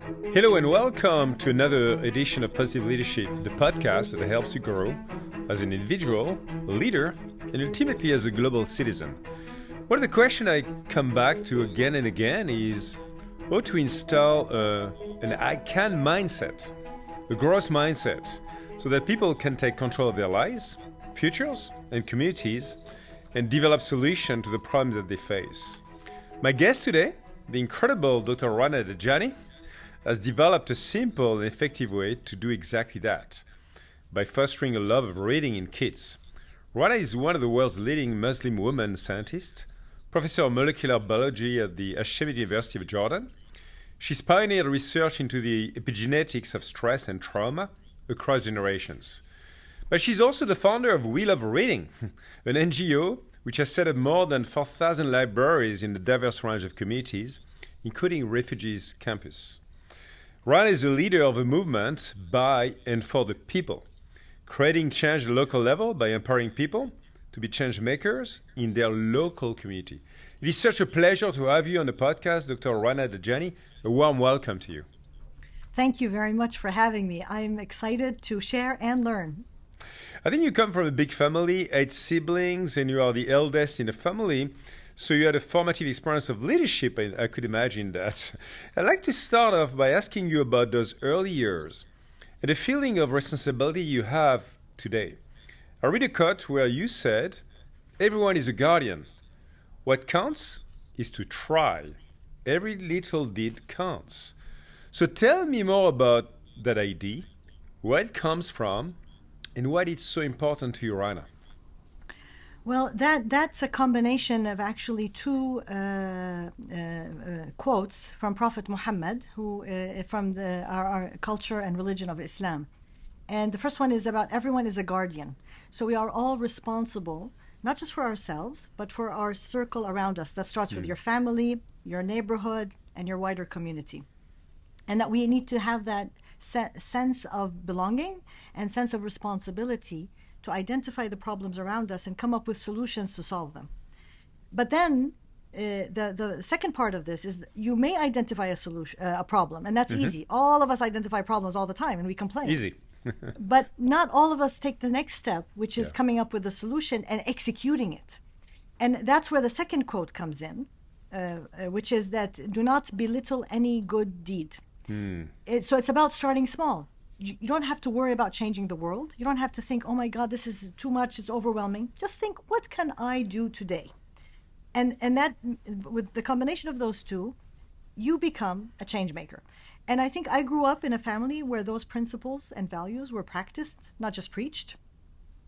Hello and welcome to another edition of Positive Leadership, the podcast that helps you grow as an individual, a leader, and ultimately as a global citizen. One of the questions I come back to again and again is how to install an I can mindset, a growth mindset, so that people can take control of their lives, futures, and communities, and develop solutions to the problems that they face. My guest today, the incredible Dr. Rana Dajani, has developed a simple and effective way to do exactly that by fostering a love of reading in kids. Rana is one of the world's leading Muslim women scientists, professor of molecular biology at the Hashemite University of Jordan. She's pioneered research into the epigenetics of stress and trauma across generations. But she's also the founder of We Love Reading, an NGO which has set up more than 4,000 libraries in a diverse range of communities, including refugees campus. Rana is a leader of a movement by and for the people, creating change at the local level by empowering people to be change makers in their local community. It is such a pleasure to have you on the podcast, Dr. Rana Dajani. A warm welcome to you. Thank you very much for having me. I'm excited to share and learn. I think you come from a big family, 8 siblings, and you are the eldest in the family. So you had a formative experience of leadership, and I could imagine that. I'd like to start off by asking you about those early years and the feeling of responsibility you have today. I read a quote where you said, "Everyone is a guardian. What counts is to try. Every little deed counts." So tell me more about that idea, where it comes from, and why it's so important to you, Rana. Well, that's a combination of actually two quotes from Prophet Muhammad, who from our culture and religion of Islam. And the first one is about everyone is a guardian. So we are all responsible, not just for ourselves, but for our circle around us. That starts with your family, your neighborhood, and your wider community. And that we need to have that sense of belonging and sense of responsibility to identify the problems around us and come up with solutions to solve them. But then the second part of this is you may identify a problem, and that's easy. All of us identify problems all the time, and we complain. Easy. But not all of us take the next step, which is coming up with a solution and executing it. And that's where the second quote comes in, which is that do not belittle any good deed. So it's about starting small. You don't have to worry about changing the world. You don't have to think, oh my God, this is too much, it's overwhelming. Just think, what can I do today? And that, with the combination of those two, you become a change maker. And I think I grew up in a family where those principles and values were practiced, not just preached,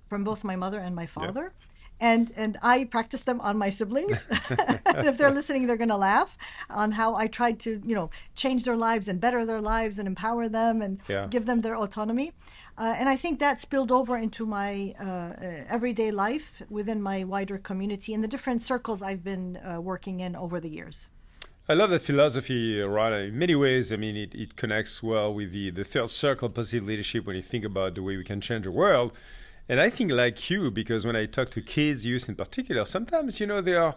from both my mother and my father. And I practiced them on my siblings. And if they're listening, they're going to laugh on how I tried to, change their lives and better their lives and empower them and give them their autonomy. And I think that spilled over into my everyday life within my wider community and the different circles I've been working in over the years. I love that philosophy, Rana. In many ways, I mean, it connects well with the third circle, positive leadership, when you think about the way we can change the world. And I think like you, because when I talk to kids, youth in particular, sometimes, they are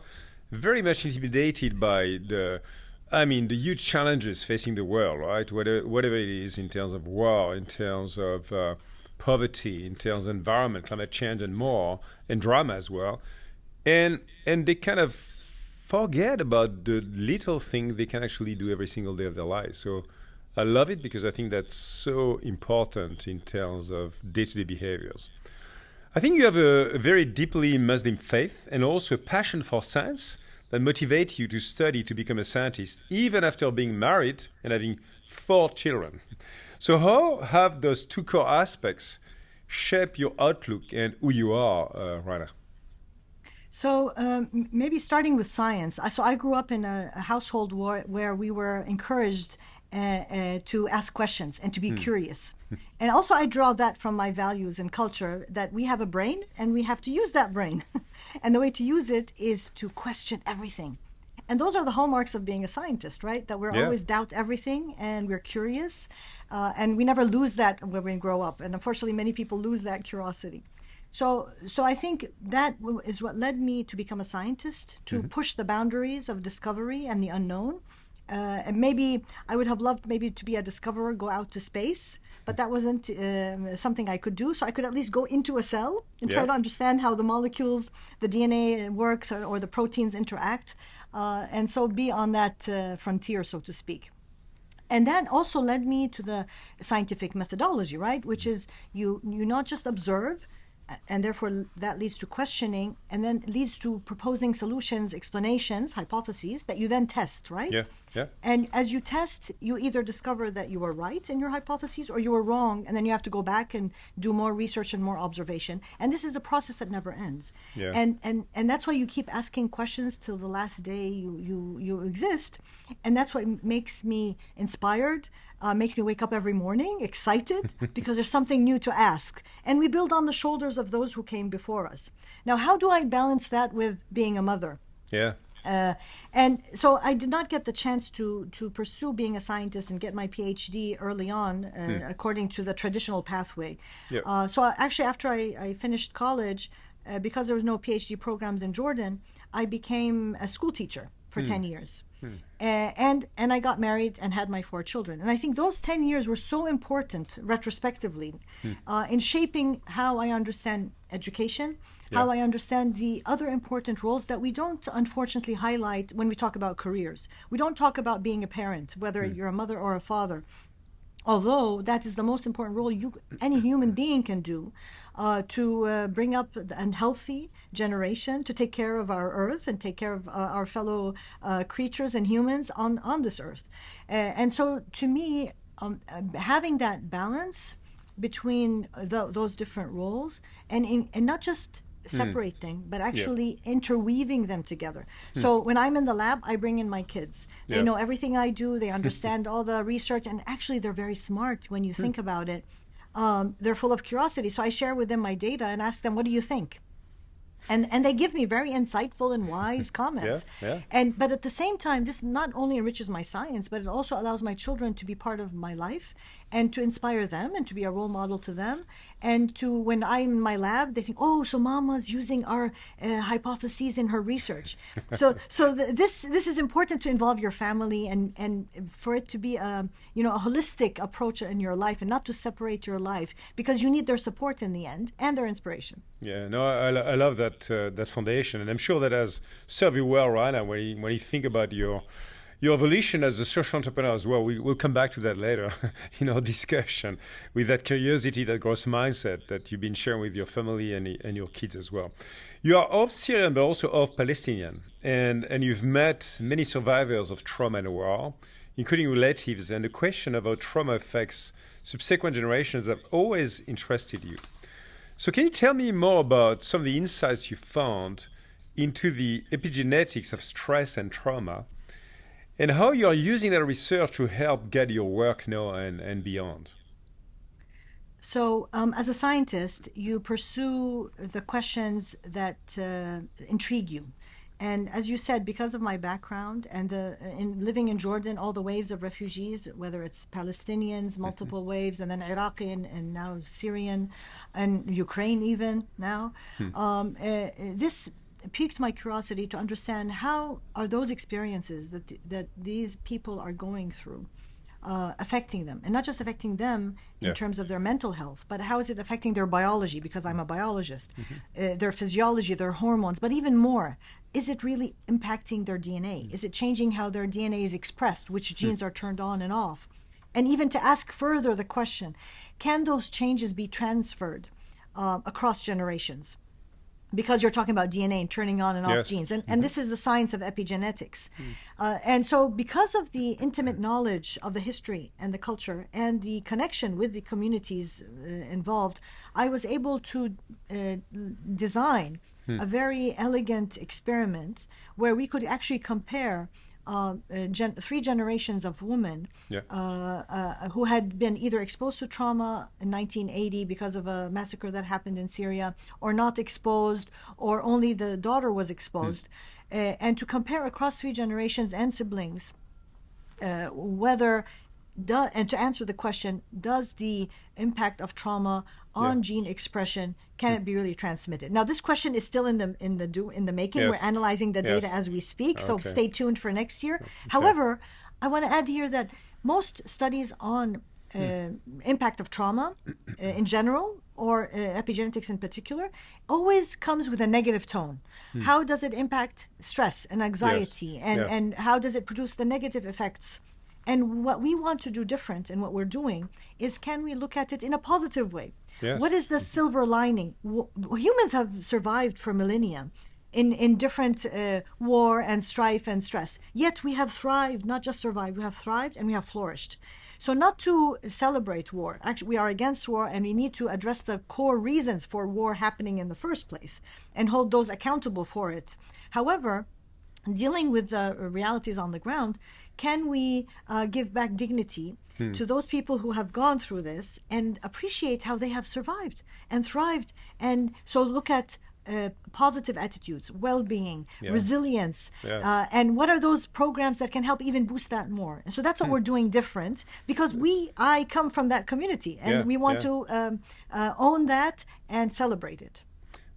very much intimidated by the huge challenges facing the world, right? Whatever it is in terms of war, in terms of poverty, in terms of environment, climate change and more, and drama as well. And they kind of forget about the little thing they can actually do every single day of their lives. So I love it because I think that's so important in terms of day-to-day behaviors. I think you have a very deeply Muslim faith and also a passion for science that motivates you to study to become a scientist, even after being married and having 4 children. So how have those two core aspects shaped your outlook and who you are, Rana? So maybe starting with science. So I grew up in a household where we were encouraged to ask questions and to be curious. And also I draw that from my values and culture, that we have a brain and we have to use that brain. And the way to use it is to question everything. And those are the hallmarks of being a scientist, right? That we're always doubt everything and we're curious. And we never lose that when we grow up. And unfortunately, many people lose that curiosity. So I think that is what led me to become a scientist, to push the boundaries of discovery and the unknown, And maybe I would have loved maybe to be a discoverer, go out to space, but that wasn't something I could do. So I could at least go into a cell and try to understand how the molecules, the DNA works, or the proteins interact, and so be on that frontier, so to speak. And that also led me to the scientific methodology, right? Which is you not just observe, and therefore that leads to questioning, and then leads to proposing solutions, explanations, hypotheses that you then test, right? Yeah. And as you test, you either discover that you were right in your hypotheses or you were wrong, and then you have to go back and do more research and more observation. And this is a process that never ends. Yeah. And that's why you keep asking questions till the last day you exist. And that's what makes me inspired, makes me wake up every morning excited because there's something new to ask. And we build on the shoulders of those who came before us. Now, how do I balance that with being a mother? Yeah. And so I did not get the chance to pursue being a scientist and get my PhD early on, according to the traditional pathway. Yep. So actually, after I finished college, because there was no PhD programs in Jordan, I became a school teacher for 10 years. And I got married and had my 4 children. And I think those 10 years were so important retrospectively in shaping how I understand education, how I understand the other important roles that we don't unfortunately highlight when we talk about careers. We don't talk about being a parent, whether you're a mother or a father. Although that is the most important role any human being can do to bring up a healthy generation, to take care of our earth and take care of our fellow creatures and humans on this earth. And so to me, having that balance between those different roles and not just separate them, but actually interweaving them together. So when I'm in the lab, I bring in my kids. They know everything I do. They understand all the research, and actually they're very smart when you think about it. They're full of curiosity. So I share with them my data and ask them, what do you think? And they give me very insightful and wise comments. But at the same time, this not only enriches my science, but it also allows my children to be part of my life and to inspire them and to be a role model to them. And to, when I'm in my lab, they think, oh, so Mama's using our hypotheses in her research. This is important to involve your family and for it to be a holistic approach in your life and not to separate your life, because you need their support in the end and their inspiration. Yeah, no, I love that foundation, and I'm sure that has served you well, right? And when you think about your evolution as a social entrepreneur as well, we'll come back to that later in our discussion, with that curiosity, that growth mindset that you've been sharing with your family and your kids as well. You are of Syrian, but also of Palestinian, and you've met many survivors of trauma and war, including relatives, and the question of how trauma affects subsequent generations have always interested you. So can you tell me more about some of the insights you found into the epigenetics of stress and trauma, and how you are using that research to help guide your work now and beyond? So as a scientist, you pursue the questions that intrigue you. And as you said, because of my background and in living in Jordan, all the waves of refugees, whether it's Palestinians, multiple waves, and then Iraqi and now Syrian and Ukraine even now, this piqued my curiosity to understand how are those experiences that these people are going through affecting them, and not just affecting them in terms of their mental health, but how is it affecting their biology, because I'm a biologist, their physiology, their hormones, but even more, is it really impacting their DNA? Is it changing how their DNA is expressed, which genes are turned on and off? And even to ask further the question, can those changes be transferred across generations? Because you're talking about DNA and turning on and off genes. And this is the science of epigenetics. And so because of the intimate knowledge of the history and the culture and the connection with the communities involved, I was able to design a very elegant experiment where we could actually compare 3 generations of women who had been either exposed to trauma in 1980 because of a massacre that happened in Syria, or not exposed, or only the daughter was exposed, and to compare across 3 generations and siblings and to answer the question, does the impact of trauma on gene expression, can it be really transmitted? Now, this question is still in the making. We're analyzing the data as we speak, so stay tuned for next year. However, I want to add here that most studies on impact of trauma in general, or epigenetics in particular, always comes with a negative tone. How does it impact stress and anxiety, and how does it produce the negative effects? And what we want to do different, and what we're doing, is can we look at it in a positive way? Yes. What is the silver lining? Humans have survived for millennia in different war and strife and stress. Yet we have thrived, not just survived, we have thrived and we have flourished. So not to celebrate war. Actually, we are against war, and we need to address the core reasons for war happening in the first place and hold those accountable for it. However, dealing with the realities on the ground, can we give back dignity to those people who have gone through this and appreciate how they have survived and thrived? And so look at positive attitudes, well-being, resilience, and what are those programs that can help even boost that more? And so that's what we're doing different, because I come from that community, and we want to own that and celebrate it.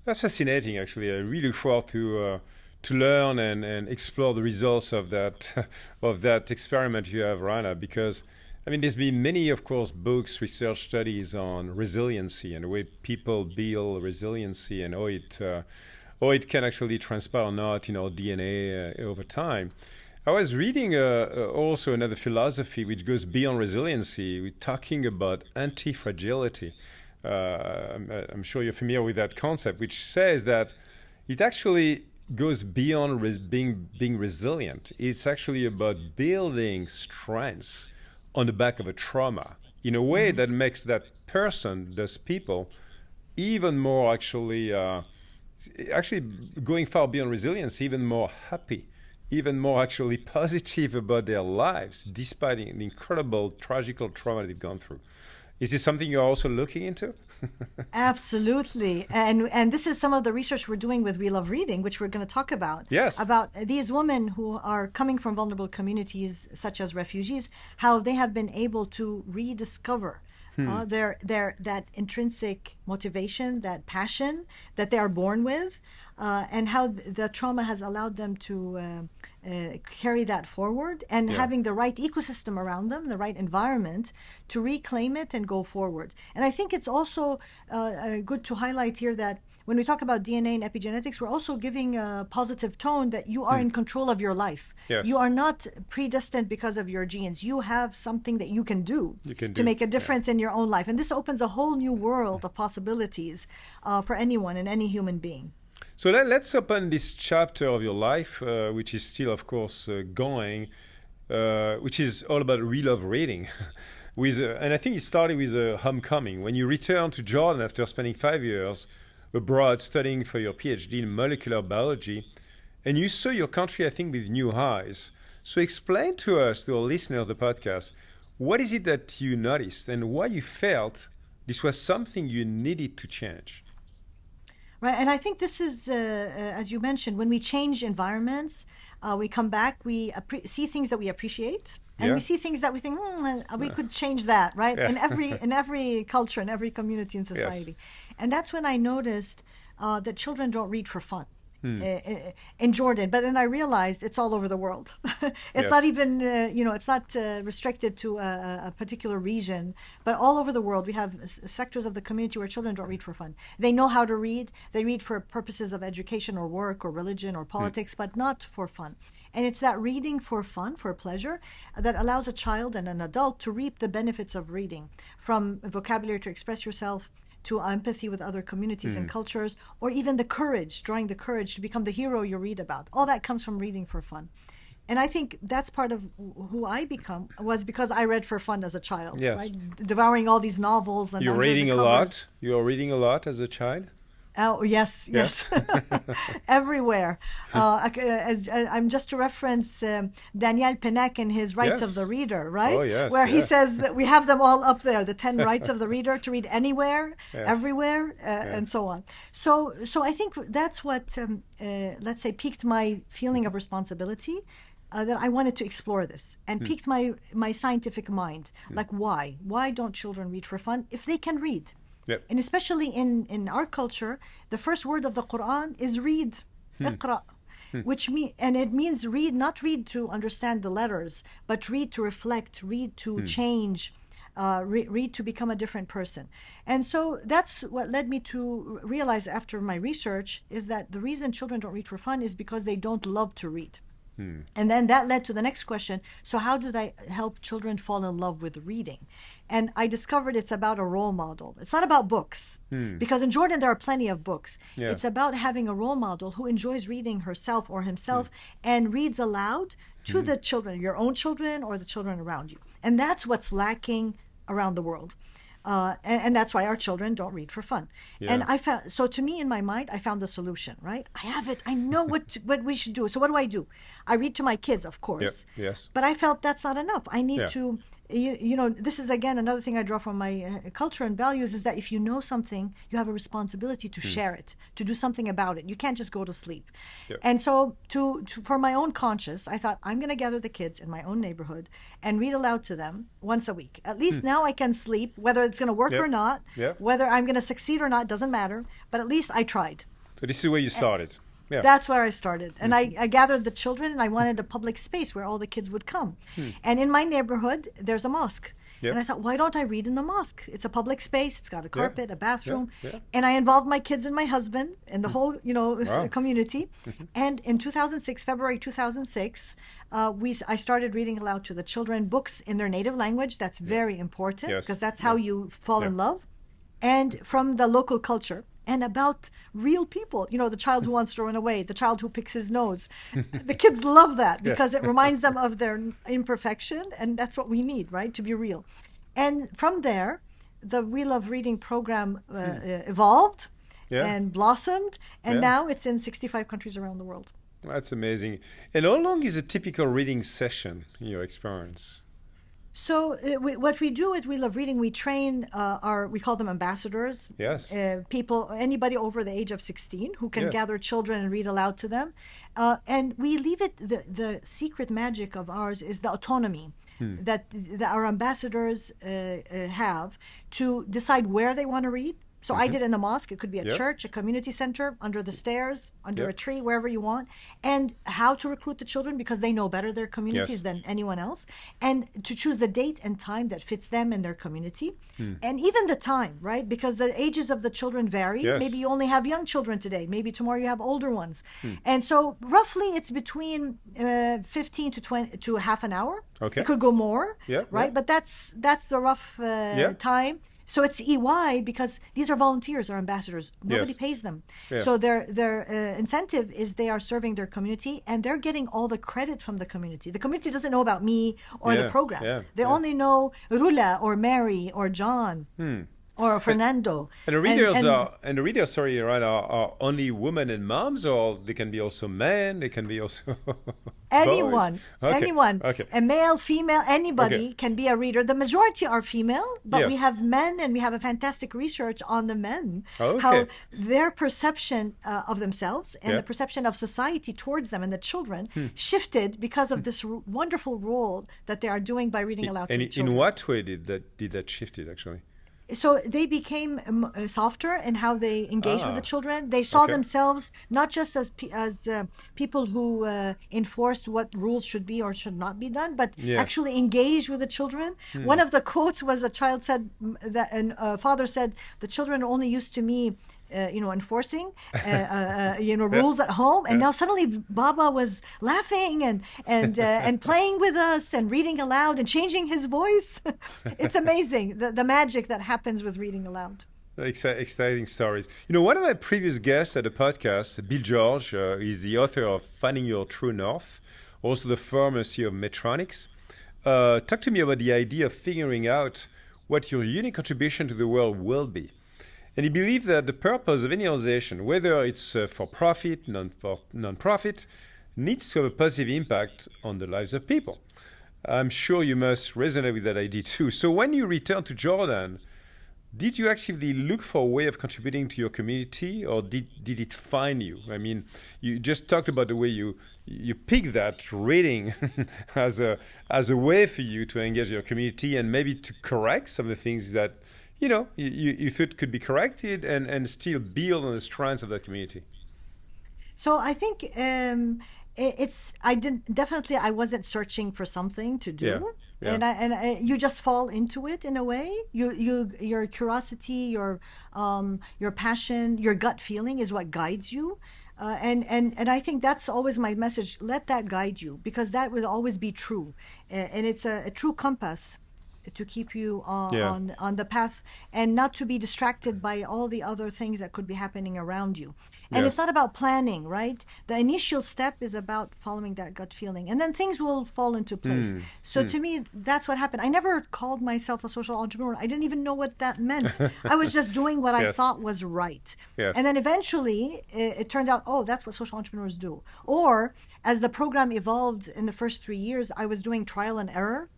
That's fascinating, actually. I really look forward to learn and explore the results of that experiment you have, Rana, because I mean, there's been many, of course, books, research studies on resiliency and the way people build resiliency and how it can actually transpire or not in our DNA over time. I was reading also another philosophy which goes beyond resiliency. We're talking about anti-fragility. I'm sure you're familiar with that concept, which says that it actually goes beyond being resilient. It's actually about building strengths on the back of a trauma in a way that makes that person, those people, even more actually going far beyond resilience, even more happy, even more actually positive about their lives, despite the incredible tragical trauma they've gone through. Is this something you're also looking into? Absolutely. And this is some of the research we're doing with We Love Reading, which we're going to talk about. Yes. About these women who are coming from vulnerable communities, such as refugees, how they have been able to rediscover that intrinsic motivation, that passion that they are born with, and how the trauma has allowed them to carry that forward, and having the right ecosystem around them, the right environment to reclaim it and go forward. And I think it's also good to highlight here that when we talk about DNA and epigenetics, we're also giving a positive tone that you are in control of your life. Yes. You are not predestined because of your genes. You have something that you can do to make a difference in your own life. And this opens a whole new world of possibilities for anyone and any human being. So let's open this chapter of your life, which is still, of course, going, which is all about We Love Reading. And I think it started with a homecoming. When you returned to Jordan after spending 5 years abroad studying for your PhD in molecular biology, and you saw your country, I think, with new eyes. So explain to us, to our listener of the podcast, what is it that you noticed and why you felt this was something you needed to change? Right, and I think this is, as you mentioned, when we change environments, we come back, we see things that we appreciate, and we see things that we think, we could change that, right? In every culture, in every community and society. Yes. And that's when I noticed that children don't read for fun. In Jordan, but then I realized it's all over the world. It's not even, it's not restricted to a particular region, but all over the world we have sectors of the community where children don't read for fun. They know how to read. They read for purposes of education or work or religion or politics, but not for fun. And it's that reading for fun, for pleasure, that allows a child and an adult to reap the benefits of reading, from vocabulary to express yourself, to empathy with other communities and cultures, or even drawing the courage to become the hero you read about. All that comes from reading for fun. And I think that's part of who I become, was because I read for fun as a child, right? Devouring all these novels. And you're reading a lot? You are reading a lot as a child? Oh, yes. Everywhere. I'm just to reference Daniel Pennac and his Rights of the Reader, right? Oh, yes. Where he says that we have them all up there, the 10 rights of the reader, to read anywhere, everywhere, and so on. So I think that's what, let's say, piqued my feeling of responsibility, that I wanted to explore this, and piqued my scientific mind. Like, why? Why don't children read for fun if they can read? Yep. And especially in our culture, the first word of the Quran is read, iqra. and it means read, not read to understand the letters, but read to reflect, read to change, read to become a different person. And so that's what led me to realize after my research is that the reason children don't read for fun is because they don't love to read. And then that led to the next question. So how do they help children fall in love with reading? And I discovered it's about a role model. It's not about books, because in Jordan there are plenty of books. Yeah. It's about having a role model who enjoys reading herself or himself and reads aloud to the children, your own children or the children around you. And that's what's lacking around the world. And that's why our children don't read for fun. Yeah. And I found, so to me in my mind, I found the solution, right? I have it. I know what we should do. So what do? I read to my kids, of course. Yep. Yes. But I felt that's not enough. I need Yeah. to, you know, this is again another thing I draw from my culture and values is that if you know something, you have a responsibility to share it, to do something about it. You can't just go to sleep. Yep. And so for my own conscience, I thought I'm going to gather the kids in my own neighborhood and read aloud to them once a week. At least now I can sleep, whether it's going to work Yep. or not, Yep. whether I'm going to succeed or not, doesn't matter. But at least I tried. So this is where you started. Yeah. That's where I started. And I gathered the children and I wanted a public space where all the kids would come. And in my neighborhood, there's a mosque. Yep. And I thought, why don't I read in the mosque? It's a public space. It's got a carpet, a bathroom. Yeah. And I involved my kids and my husband and the whole, Wow. community. And in 2006, February 2006, I started reading aloud to the children books in their native language. That's very important Yes. because that's how you fall in Yeah. love. And from the local culture. And about real people, the child who wants to run away, the child who picks his nose. The kids love that because it reminds them of their imperfection. And that's what we need, right? To be real. And from there, the We Love Reading program evolved and blossomed. And Yeah. now it's in 65 countries around the world. That's amazing. And how long is a typical reading session in your experience? So what we do at We Love Reading, we train we call them ambassadors. Yes. People, anybody over the age of 16 who can Yes. gather children and read aloud to them. And we leave it, the secret magic of ours is the autonomy that our ambassadors have to decide where they want to read. So I did in the mosque. It could be a Yep. church, a community center, under the stairs, under Yep. a tree, wherever you want. And how to recruit the children because they know better their communities Yes. than anyone else. And to choose the date and time that fits them and their community. And even the time, right? Because the ages of the children vary. Yes. Maybe you only have young children today. Maybe tomorrow you have older ones. And so roughly it's between 15 to 20 to half an hour. Okay. It could go more, Yeah, right? yeah. But that's the rough time. So it's EY because these are volunteers, are ambassadors. Nobody Yes. pays them. Yeah. So their incentive is they are serving their community and they're getting all the credit from the community. The community doesn't know about me or the Yeah, program. yeah, They yeah. only know Rula or Mary or John or Fernando. And the readers, are only women and moms, or they can be also men. They can be also Anyone, boys? Okay. anyone, Okay. a male, female, anybody Okay. can be a reader. The majority are female, but we Yes. have men, and we have a fantastic research on the men, Okay. how their perception of themselves and Yeah. the perception of society towards them and the children shifted because of this wonderful role that they are doing by reading aloud to And the in children. what way did that shift it actually? So they became softer in how they engage with the children. They saw Okay. themselves not just as people who enforced what rules should be or should not be done, but Yeah. actually engage with the children. One of the quotes was a child said that, and a father said, "The children are only used to me." Enforcing, rules at home, and now suddenly Baba was laughing and playing with us and reading aloud and changing his voice. It's amazing the magic that happens with reading aloud. Exciting stories. One of my previous guests at the podcast, Bill George, is the author of Finding Your True North, also the pharmacy of Medtronics. Talk to me about the idea of figuring out what your unique contribution to the world will be. And he believed that the purpose of any organization, whether it's for profit, non-profit, needs to have a positive impact on the lives of people. I'm sure you must resonate with that idea too. So when you returned to Jordan, did you actively look for a way of contributing to your community, or did it find you? I mean, you just talked about the way you picked that reading as a way for you to engage your community and maybe to correct some of the things that you thought could be corrected and still build on the strengths of that community. So I think I wasn't searching for something to do. Yeah. Yeah. And you just fall into it in a way. Your curiosity, your passion, your gut feeling is what guides you. And I think that's always my message. Let that guide you, because that will always be true, and it's a true compass to keep you Yeah. on the path, and not to be distracted by all the other things that could be happening around you. And Yeah. it's not about planning, right? The initial step is about following that gut feeling, and then things will fall into place. So to me, that's what happened. I never called myself a social entrepreneur. I didn't even know what that meant. I was just doing what I Yes. thought was right. Yes. And then eventually it turned out, oh, that's what social entrepreneurs do. Or as the program evolved in the first 3 years, I was doing trial and error.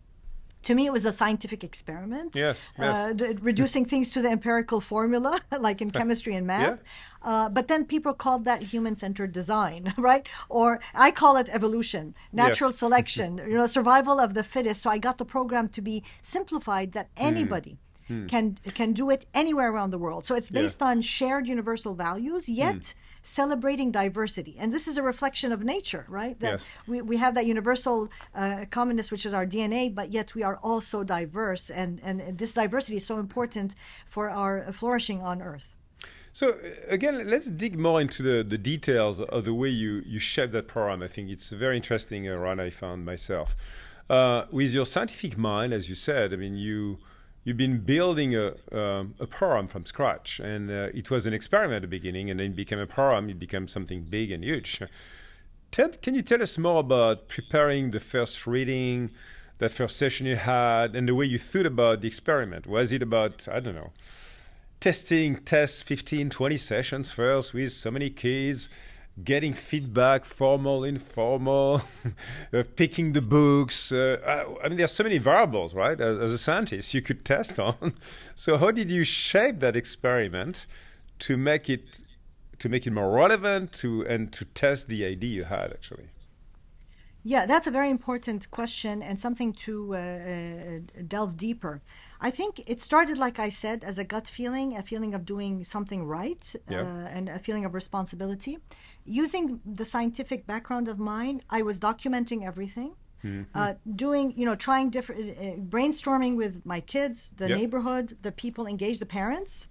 To me, it was a scientific experiment. Yes, yes. Reducing things to the empirical formula, like in chemistry and math. But then people called that human-centered design, right? Or I call it evolution, natural selection, survival of the fittest. So I got the program to be simplified that anybody can do it anywhere around the world. So it's based on shared universal values, yet celebrating diversity. And this is a reflection of nature, right? That Yes. we have that universal commonness, which is our DNA, but yet we are also diverse. And this diversity is so important for our flourishing on Earth. So again, let's dig more into the details of the way you shape that program. I think it's very interesting, Rana, I found myself. With your scientific mind, as you said, I mean, you've been building a program from scratch, and it was an experiment at the beginning, and then it became a program. It became something big and huge. Can you tell us more about preparing the first reading, that first session you had, and the way you thought about the experiment? Was it about, I don't know, test 15, 20 sessions first with so many kids, getting feedback, formal, informal, picking the books? I mean, there's so many variables, right? As a scientist, you could test on. So how did you shape that experiment to make it more relevant and to test the idea you had, actually? Yeah, that's a very important question and something to delve deeper. I think it started, like I said, as a gut feeling, a feeling of doing something right, and a feeling of responsibility. Using the scientific background of mine, I was documenting everything, trying different, brainstorming with my kids, the neighborhood, the people engaged, the parents,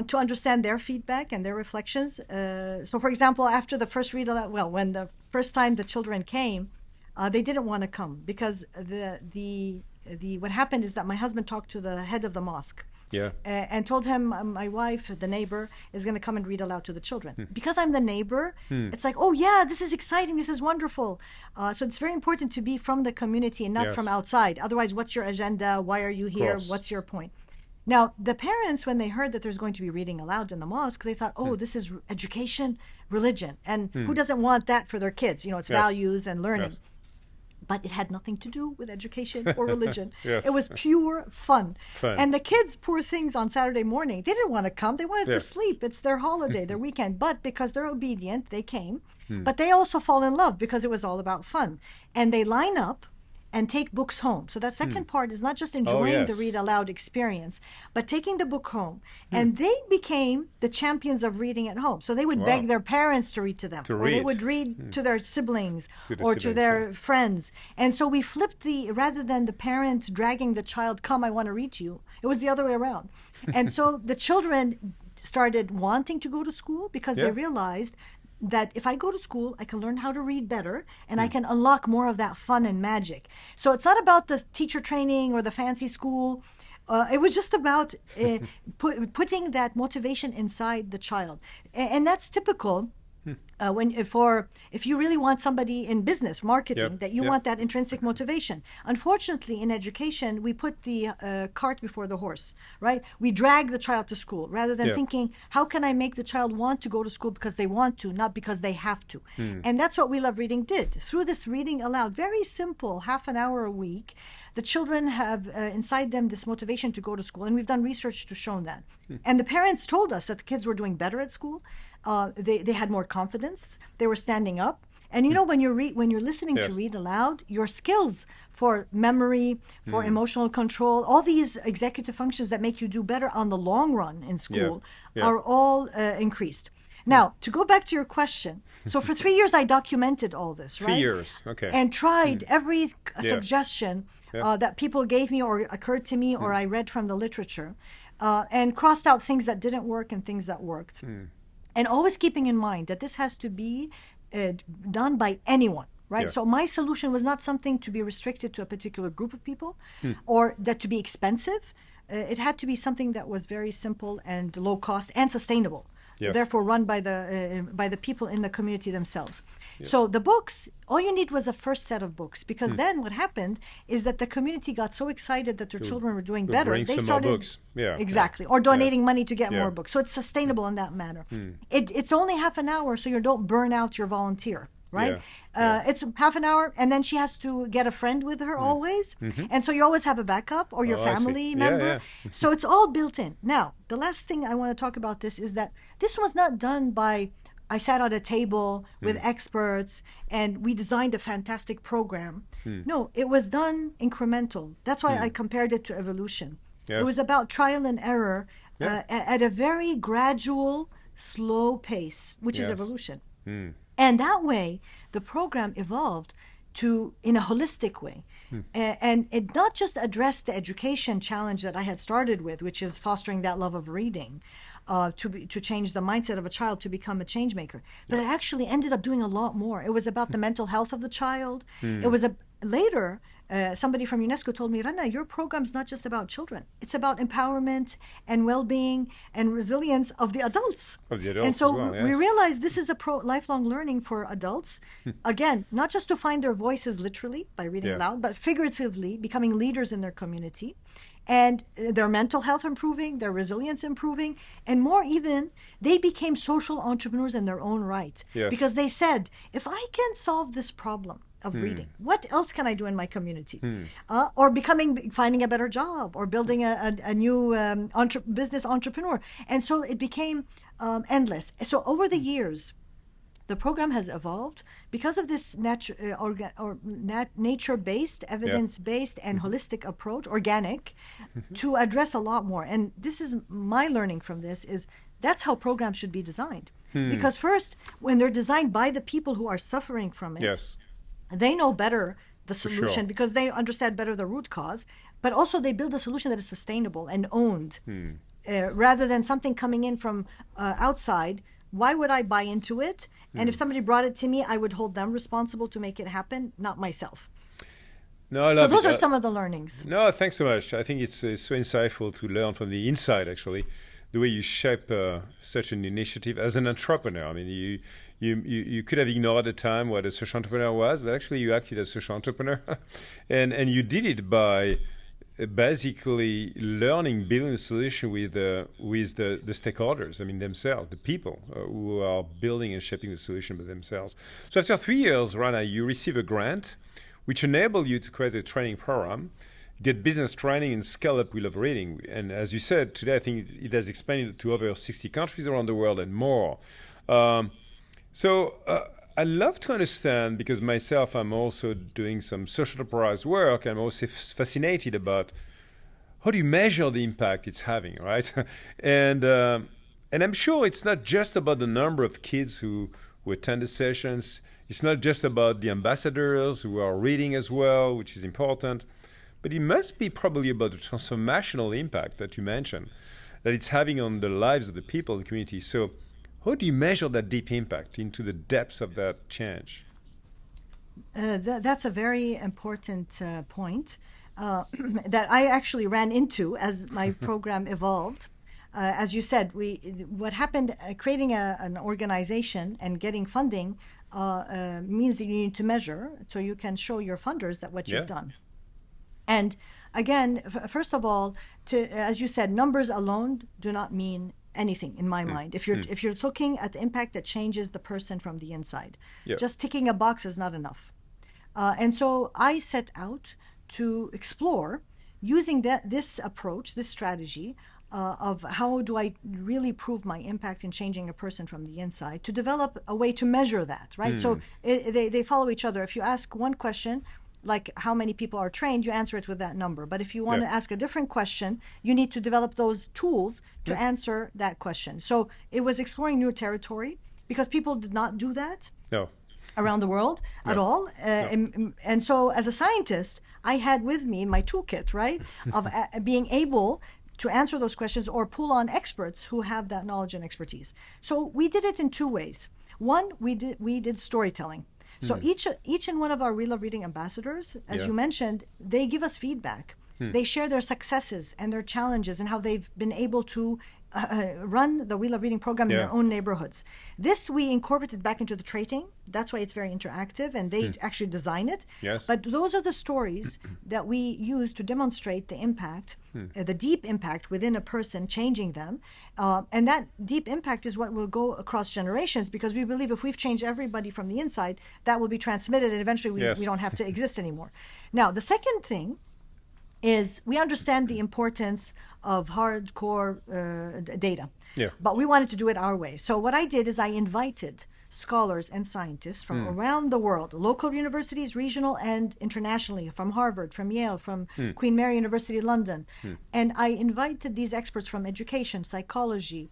to understand their feedback and their reflections. So, for example, after the first read aloud, when the first time the children came, they didn't want to come because what happened is that my husband talked to the head of the mosque. And told him my wife, the neighbor, is going to come and read aloud to the children. Because I'm the neighbor, it's like, oh yeah, this is exciting, this is wonderful. So it's very important to be from the community and not from outside. Otherwise, what's your agenda? Why are you here? What's your point? Now, the parents, when they heard that there's going to be reading aloud in the mosque, they thought, oh, this is education, religion. And who doesn't want that for their kids? It's values and learning. But it had nothing to do with education or religion. It was pure fun. And the kids, poor things, on Saturday morning, they didn't want to come. They wanted to sleep. It's their holiday, their weekend. But because they're obedient, they came. But they also fall in love because it was all about fun. And they line up and take books home. So that second part is not just enjoying the read aloud experience, but taking the book home. And they became the champions of reading at home. So they would beg their parents to read to them, or they would read to their siblings to their friends. And so we flipped rather than the parents dragging the child, come, I want to read to you, it was the other way around. And so the children started wanting to go to school because they realized that if I go to school, I can learn how to read better, and I can unlock more of that fun and magic. So it's not about the teacher training or the fancy school. It was just about putting that motivation inside the child. And that's typical. If you really want somebody in business marketing, that you want that intrinsic motivation. Unfortunately, in education, we put the cart before the horse, right? We drag the child to school rather than thinking, how can I make the child want to go to school because they want to, not because they have to. And that's what We Love Reading did. Through this reading aloud, very simple, half an hour a week, the children have inside them this motivation to go to school. And we've done research to show that. And the parents told us that the kids were doing better at school. They had more confidence. They were standing up. And when you're listening to read aloud, your skills for memory, for emotional control, all these executive functions that make you do better on the long run in school are all increased. Now, to go back to your question, so for 3 years I documented all this, right? 3 years, okay. And tried every suggestion Yeah. that people gave me or occurred to me or I read from the literature, and crossed out things that didn't work and things that worked. And always keeping in mind that this has to be done by anyone, right? Yeah. So my solution was not something to be restricted to a particular group of people or that to be expensive. It had to be something that was very simple and low cost and sustainable. Yes. Therefore, run by the people in the community themselves. So the books, all you need was a first set of books, because then what happened is that the community got so excited that their children were doing better. bring They some more started books. Yeah. exactly, or donating money to get Yeah. more books. So it's sustainable in that manner. It's only half an hour, so you don't burn out your volunteer. Right? It's half an hour, and then she has to get a friend with her always. And so you always have a backup or your Oh, I see. family Yeah, member. yeah. So it's all built in. Now, the last thing I want to talk about this is that this was not done by, I sat at a table with experts and we designed a fantastic program. No, it was done incremental. That's why I compared it to evolution. Yes. It was about trial and error at a very gradual, slow pace, which is Yes. evolution. And that way, the program evolved in a holistic way. And it not just addressed the education challenge that I had started with, which is fostering that love of reading, to change the mindset of a child to become a change maker, but it actually ended up doing a lot more. It was about the mental health of the child. It was later, somebody from UNESCO told me, Rana, your program's not just about children. It's about empowerment and well-being and resilience of the adults. Of the adults And so as well, we yes. realized this is a lifelong learning for adults. Again, not just to find their voices literally by reading Yeah. aloud, but figuratively becoming leaders in their community. And their mental health improving, their resilience improving, and more even, they became social entrepreneurs in their own right. Yes. Because they said, if I can solve this problem of reading, what else can I do in my community? Or finding a better job, or building a new business entrepreneur. And so it became endless. So over the years, the program has evolved because of this nature-based, evidence-based, and holistic approach, organic, to address a lot more. And this is my learning from this is that's how programs should be designed. Because first, when they're designed by the people who are suffering from it, Yes. they know better the solution sure. because they understand better the root cause, but also they build a solution that is sustainable and owned rather than something coming in from outside. Why would I buy into it? And if somebody brought it to me, I would hold them responsible to make it happen, not myself. No, I So love those it. are some of the learnings. No, thanks so much. I think it's so insightful to learn from the inside, actually, the way you shape such an initiative as an entrepreneur. I mean, you could have ignored at the time what a social entrepreneur was, but actually you acted as a social entrepreneur. and you did it by basically building a solution with the stakeholders, I mean themselves, the people who are building and shaping the solution by themselves. So after 3 years, Rana, you receive a grant which enabled you to create a training program, get business training and scale up We Love Reading. And as you said, today I think it has expanded to over 60 countries around the world and more. I'd love to understand, because myself, I'm also doing some social enterprise work. I'm also fascinated about how do you measure the impact it's having, right? and I'm sure it's not just about the number of kids who attend the sessions. It's not just about the ambassadors who are reading as well, which is important. But it must be probably about the transformational impact that you mentioned, that it's having on the lives of the people in the community. So how do you measure that deep impact into the depths of that change? That's a very important point that I actually ran into as my program evolved. As you said, what happened, creating an organization and getting funding means that you need to measure, so you can show your funders that what you've done. And again, first of all, as you said, numbers alone do not mean anything in my mind. If you're looking at the impact that changes the person from the inside, just ticking a box is not enough. And so I set out to explore, using this approach, this strategy of how do I really prove my impact in changing a person from the inside, to develop a way to measure that, right? So they follow each other. If you ask one question, like how many people are trained, you answer it with that number. But if you want Yeah. to ask a different question, you need to develop those tools to answer that question. So it was exploring new territory because people did not do that No. around the world at all. And so as a scientist, I had with me my toolkit, right, of being able to answer those questions or pull on experts who have that knowledge and expertise. So we did it in two ways. One, we did storytelling. So each and one of our We Love Reading ambassadors, as Yeah. you mentioned, they give us feedback. They share their successes and their challenges and how they've been able to run the We Love Reading program in Yeah. their own neighborhoods. This we incorporated back into the training. That's why it's very interactive, and they actually design it. Yes. But those are the stories that we use to demonstrate the impact, the deep impact within a person, changing them. And that deep impact is what will go across generations, because we believe if we've changed everybody from the inside, that will be transmitted, and eventually Yes. we don't have to exist anymore. Now, the second thing is we understand the importance of hardcore data. Yeah. But we wanted to do it our way. So what I did is I invited scholars and scientists from around the world, local universities, regional and internationally, from Harvard, from Yale, from Queen Mary University London. And I invited these experts from education, psychology,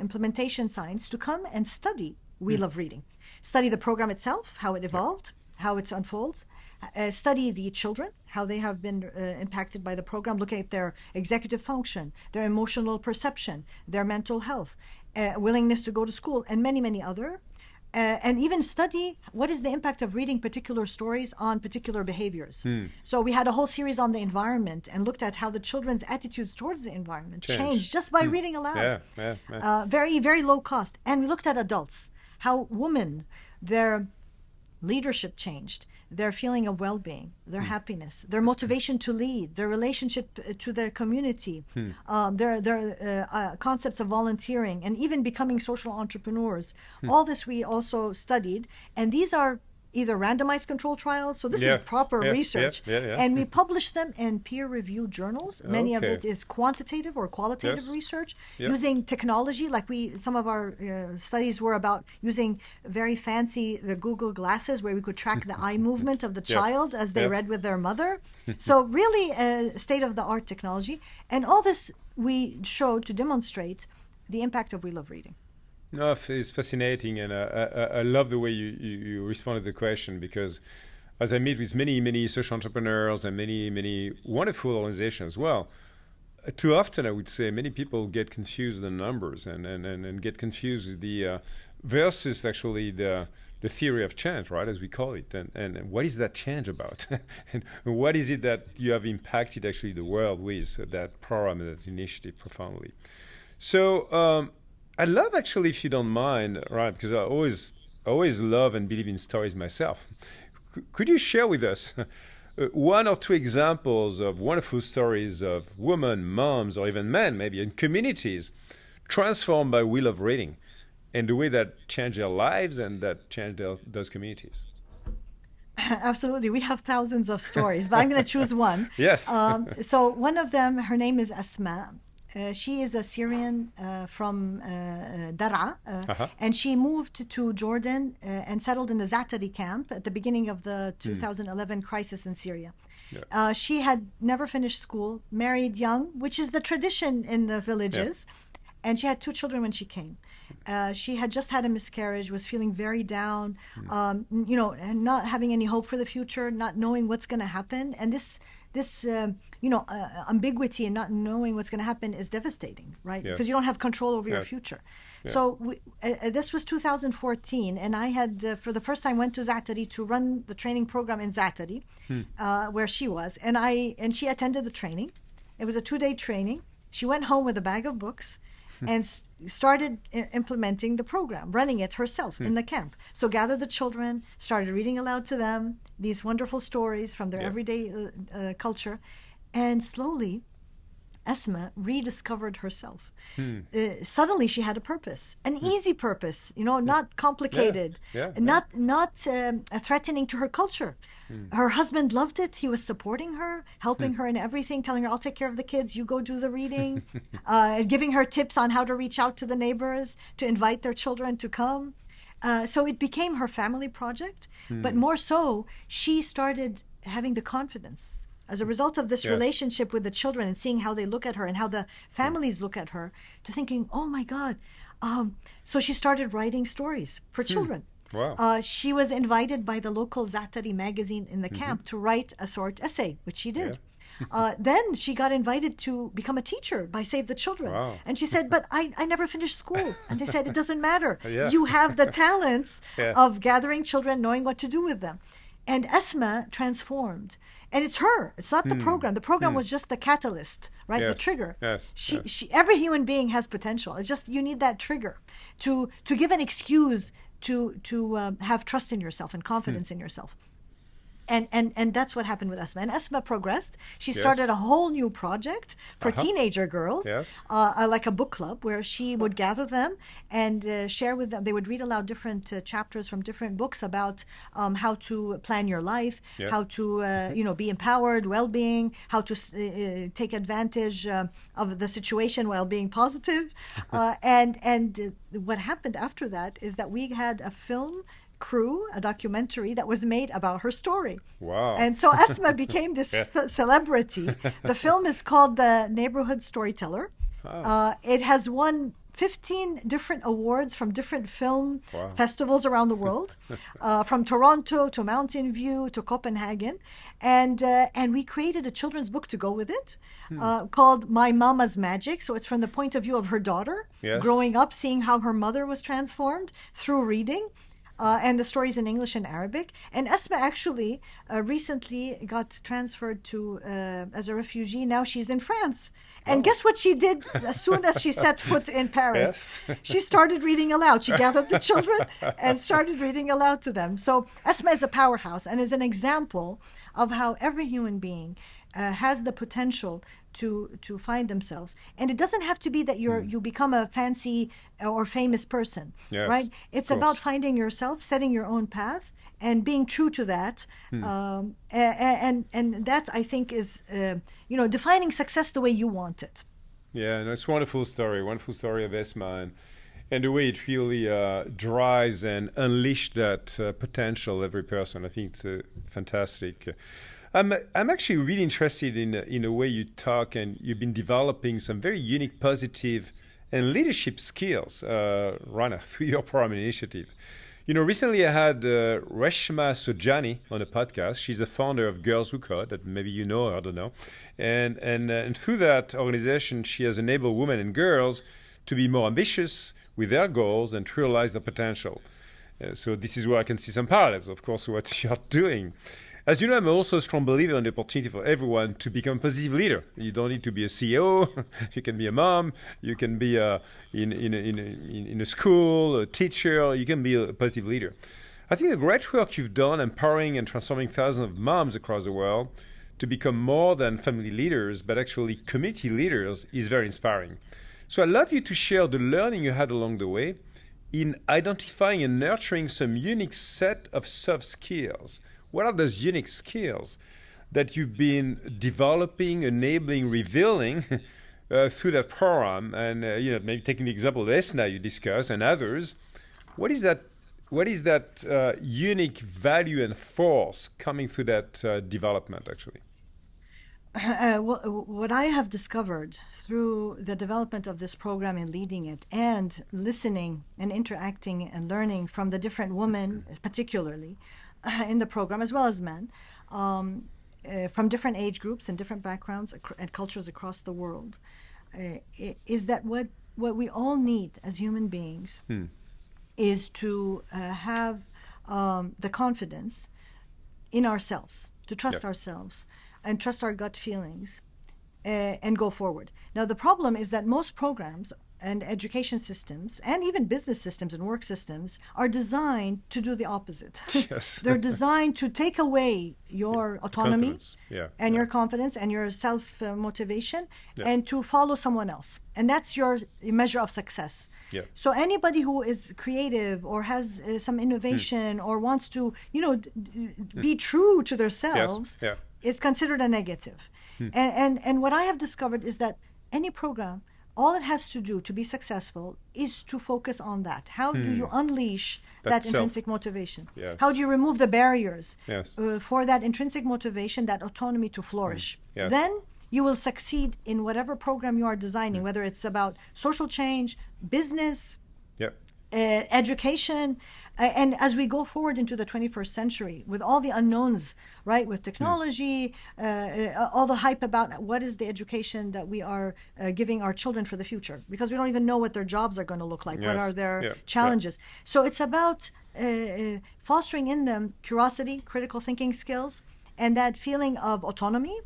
implementation science to come and study We Love Reading. Study the program itself, how it evolved, how it unfolds. Study the children, how they have been impacted by the program, looking at their executive function, their emotional perception, their mental health, willingness to go to school, and many, many other. And even study what is the impact of reading particular stories on particular behaviors. So we had a whole series on the environment and looked at how the children's attitudes towards the environment changed just by reading aloud. Yeah. Very, very low cost. And we looked at adults, how women, their leadership changed, their feeling of well-being, their happiness, their motivation to lead, their relationship to their community, their concepts of volunteering, and even becoming social entrepreneurs. All this we also studied, and these are either randomized control trials, so this is proper research, and we publish them in peer-reviewed journals. Many of it is quantitative or qualitative research using technology. Like some of our studies were about using very fancy the Google glasses, where we could track the eye movement of the child as they read with their mother. So really state-of-the-art technology, and all this we showed to demonstrate the impact of We Love Reading. No, it's fascinating, and I love the way you responded to the question, because as I meet with many social entrepreneurs and many wonderful organizations as well, too often I would say many people get confused with the numbers and get confused with the versus actually the theory of change, right, as we call it, and what is that change about, and what is it that you have impacted actually the world with that program and that initiative profoundly. So. I love, actually, if you don't mind, right, because I always love and believe in stories myself. Could you share with us one or two examples of wonderful stories of women, moms, or even men, maybe, in communities transformed by We Love Reading, and the way that changed their lives and that changed those communities? Absolutely. We have thousands of stories, but I'm going to choose one. Yes. So one of them, her name is Asma. She is a Syrian from Dar'a, and she moved to Jordan and settled in the Zaatari camp at the beginning of the 2011 crisis in Syria. Yeah. She had never finished school, married young, which is the tradition in the villages, and she had 2 children when she came. She had just had a miscarriage, was feeling very down, and not having any hope for the future, not knowing what's going to happen, and this ambiguity and not knowing what's going to happen is devastating, right? Because you don't have control over your future. So this was 2014, and I had, for the first time, went to Zaatari to run the training program in Zaatari, where she was, and she attended the training. It was a 2-day training. She went home with a bag of books and started implementing the program, running it herself in the camp. So gathered the children, started reading aloud to them these wonderful stories from their everyday culture, and slowly Asma rediscovered herself. Suddenly she had a purpose, an easy purpose, not complicated, not threatening to her culture. Her husband loved it. He was supporting her, helping her in everything, telling her, I'll take care of the kids, you go do the reading, giving her tips on how to reach out to the neighbors, to invite their children to come. So it became her family project, but more so, she started having the confidence as a result of this Yes. relationship with the children and seeing how they look at her and how the families look at her, to thinking, oh my God. So she started writing stories for children. Wow. She was invited by the local Zatari magazine in the camp to write a short essay, which she did. Then she got invited to become a teacher by Save the Children. Wow. And she said, but I never finished school. And they said, it doesn't matter. Yeah. You have the talents Yeah. of gathering children, knowing what to do with them. And Esma transformed. And it's her. It's not the program. The program was just the catalyst, right? The Yes. trigger. Yes. She, every human being has potential. It's just you need that trigger to give an excuse to have trust in yourself and confidence in yourself. And that's what happened with Esma. And Esma progressed. She started a whole new project for teenager girls, Yes. like a book club where she would gather them and share with them. They would read aloud different chapters from different books about how to plan your life, Yeah. how to be empowered, well-being, how to take advantage of the situation while being positive. And what happened after that is that we had a film crew, a documentary that was made about her story. Wow. And so Esma became this celebrity. The film is called The Neighborhood Storyteller. It has won 15 different awards from different film festivals around the world, from Toronto to Mountain View to Copenhagen. And we created a children's book to go with it called My Mama's Magic. So it's from the point of view of her daughter, Yes. growing up, seeing how her mother was transformed through reading. And the stories in English and Arabic. And Esma actually recently got transferred to as a refugee. Now she's in France. And guess what she did as soon as she set foot in Paris? Yes. She started reading aloud. She gathered the children and started reading aloud to them. So Esma is a powerhouse and is an example of how every human being has the potential to find themselves. And it doesn't have to be that you become a fancy or famous person, Yes, right? It's of about course. finding yourself, setting your own path, and being true to that. And that, I think, is defining success the way you want it. Yeah, no, it's a wonderful story of Esma, and the way it really drives and unleashes that potential every person. I think it's fantastic. I'm actually really interested in the way you talk, and you've been developing some very unique, positive, and leadership skills, Rana, through your program initiative. Recently I had Reshma Sojani on a podcast. She's the founder of Girls Who Code, that maybe you know her, I don't know. And through that organization, she has enabled women and girls to be more ambitious with their goals and to realize their potential. So this is where I can see some parallels, of course, what you're doing. As you know, I'm also a strong believer in the opportunity for everyone to become a positive leader. You don't need to be a CEO. You can be a mom. You can be in a school, a teacher. You can be a positive leader. I think the great work you've done empowering and transforming thousands of moms across the world to become more than family leaders, but actually community leaders, is very inspiring. So I'd love you to share the learning you had along the way in identifying and nurturing some unique set of soft skills. What are those unique skills that you've been developing, enabling, revealing through that program? And maybe taking the example of Esma you discussed and others, what is that unique value and force coming through that development, actually? What I have discovered through the development of this program and leading it, and listening and interacting and learning from the different women, particularly in the program, as well as men, from different age groups and different backgrounds and cultures across the world, is that what we all need as human beings is to have the confidence in ourselves, to trust ourselves and trust our gut feelings and go forward. Now, the problem is that most programs and education systems and even business systems and work systems are designed to do the opposite. Yes. They're designed to take away your autonomy and your confidence and your self-motivation and to follow someone else. And that's your measure of success. Yeah. So anybody who is creative or has some innovation or wants to, be true to themselves is considered a negative. And what I have discovered is that any program all it has to do to be successful is to focus on that. How do you unleash that intrinsic motivation? Yes. How do you remove the barriers Yes. for that intrinsic motivation, that autonomy to flourish? Yes. Then you will succeed in whatever program you are designing, whether it's about social change, business, Yep. education. And as we go forward into the 21st century, with all the unknowns, right, with technology, all the hype about what is the education that we are giving our children for the future, because we don't even know what their jobs are going to look like, what Yes. are their Yeah. challenges. So it's about fostering in them curiosity, critical thinking skills, and that feeling of autonomy,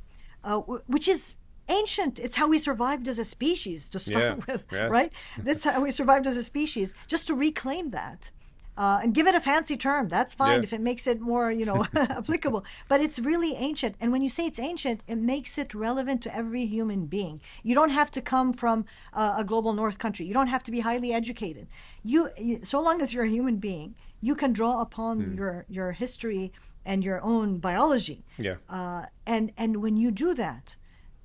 which is ancient. It's how we survived as a species to start with, Yes. right? That's how we survived as a species, just to reclaim that. And give it a fancy term. That's fine if it makes it more, applicable. But it's really ancient. And when you say it's ancient, it makes it relevant to every human being. You don't have to come from a global north country. You don't have to be highly educated. So long as you're a human being, you can draw upon your history and your own biology. Yeah. And when you do that,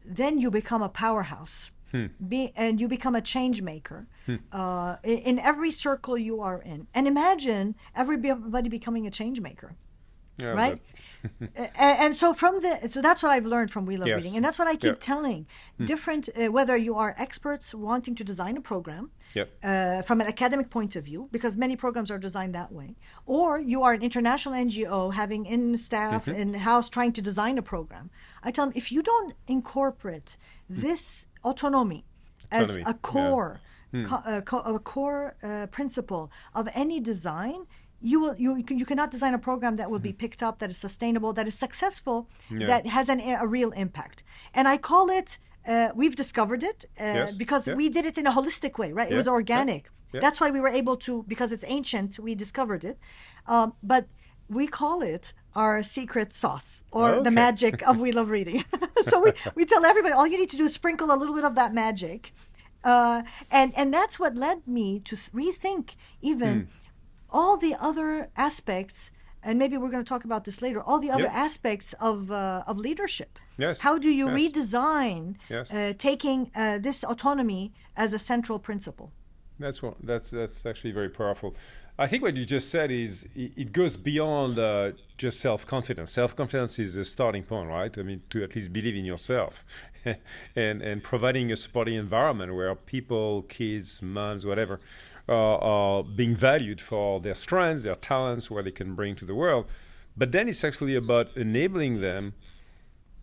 then you become a powerhouse. And you become a change maker in every circle you are in. And imagine everybody becoming a change maker, right? And so so that's what I've learned from We Love Reading, and that's what I keep telling different, whether you are experts wanting to design a program from an academic point of view, because many programs are designed that way, or you are an international NGO having in staff in house trying to design a program. I tell them, if you don't incorporate this autonomy as a core principle of any design, you cannot design a program that will be picked up, that is sustainable, that is successful, that has a real impact. And I call it, we've discovered it because we did it in a holistic way, right? It was organic. That's why we were able to, because it's ancient, we discovered it. But we call it our secret sauce, or the magic of We Love Reading. So we tell everybody, all you need to do is sprinkle a little bit of that magic. And that's what led me to rethink even all the other aspects, and maybe we're going to talk about this later, all the other aspects of leadership. Yes. How do you redesign taking this autonomy as a central principle? That's actually very powerful. I think what you just said is it goes beyond just self-confidence. Self-confidence is a starting point, right? I mean, to at least believe in yourself and providing a supporting environment where people, kids, moms, whatever, are being valued for their strengths, their talents, what they can bring to the world. But then it's actually about enabling them.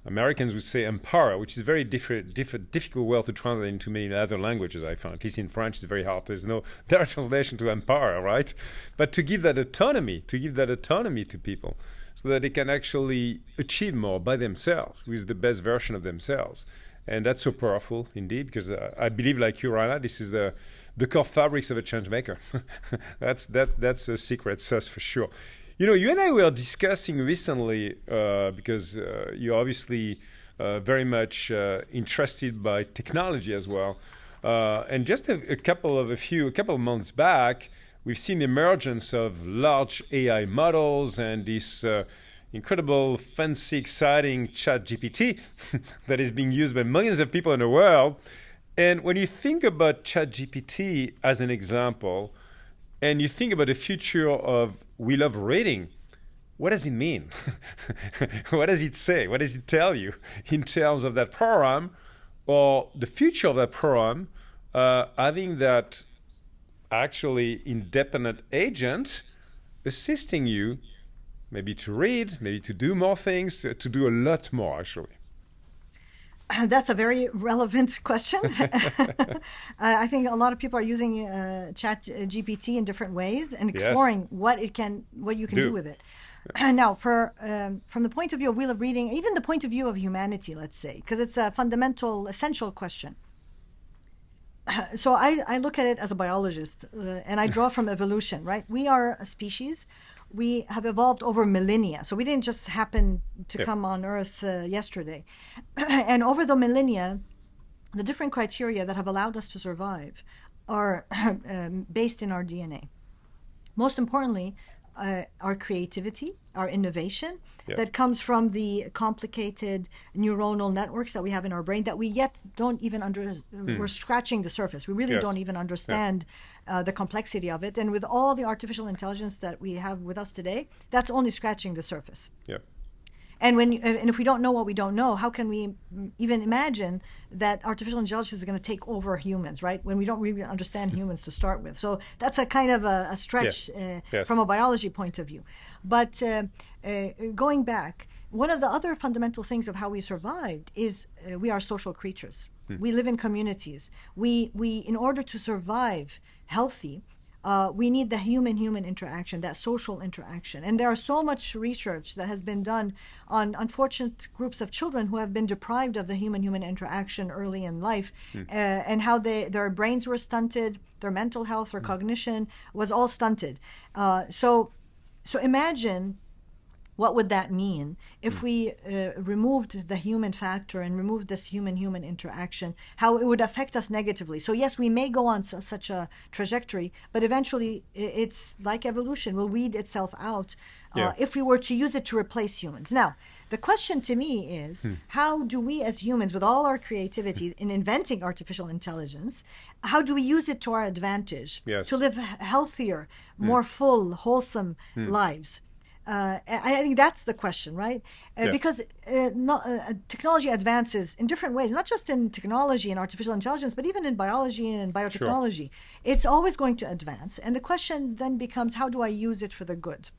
Americans would say empower, which is a very difficult word to translate into many other languages, I found. At least in French, it's very hard. There's no direct translation to empower, right? But to give that autonomy to people so that they can actually achieve more by themselves, with the best version of themselves. And that's so powerful, indeed, because I believe, like you, Rana, this is the core fabrics of a change maker. That's a secret sauce for sure. You and I were discussing recently, because you're obviously very much interested by technology as well. And just a couple of months back, we've seen the emergence of large AI models and this incredible, fancy, exciting ChatGPT that is being used by millions of people in the world. And when you think about ChatGPT as an example, and you think about the future of We Love Reading, what does it mean? What does it say? What does it tell you in terms of that program or the future of that program, having that actually independent agent assisting you maybe to read, maybe to do more things, to do a lot more actually? That's a very relevant question. I think a lot of people are using ChatGPT in different ways and exploring what you can do with it. Now, from the point of view of We Love Reading, even the point of view of humanity, let's say, because it's a fundamental, essential question. So I look at it as a biologist, and I draw from evolution, right? We are a species. We have evolved over millennia. So we didn't just happen to come on Earth yesterday. And over the millennia, the different criteria that have allowed us to survive are based in our DNA. Most importantly, our creativity, our innovation, Yeah. that comes from the complicated neuronal networks that we have in our brain that we yet don't even we're scratching the surface. We really Yes. don't even understand the complexity of it. And with all the artificial intelligence that we have with us today, that's only scratching the surface. Yeah. And if we don't know what we don't know, how can we even imagine that artificial intelligence is going to take over humans, right? When we don't really understand humans to start with. So that's a kind of a stretch Yes. from a biology point of view. But going back, one of the other fundamental things of how we survived is we are social creatures. We live in communities. We in order to survive healthy, we need the human-human interaction, that social interaction. And there are so much research that has been done on unfortunate groups of children who have been deprived of the human-human interaction early in life, and how their brains were stunted, their mental health, their cognition was all stunted. So imagine what would that mean if we removed the human factor and removed this human-human interaction, how it would affect us negatively. So yes, we may go on such a trajectory, but eventually it's like evolution, will weed itself out if we were to use it to replace humans. Now, the question to me is, how do we as humans, with all our creativity in inventing artificial intelligence, how do we use it to our advantage to live healthier, more full, wholesome lives? I think that's the question, right? Because technology advances in different ways, not just in technology and artificial intelligence, but even in biology and biotechnology. It's always going to advance. And the question then becomes, how do I use it for the good,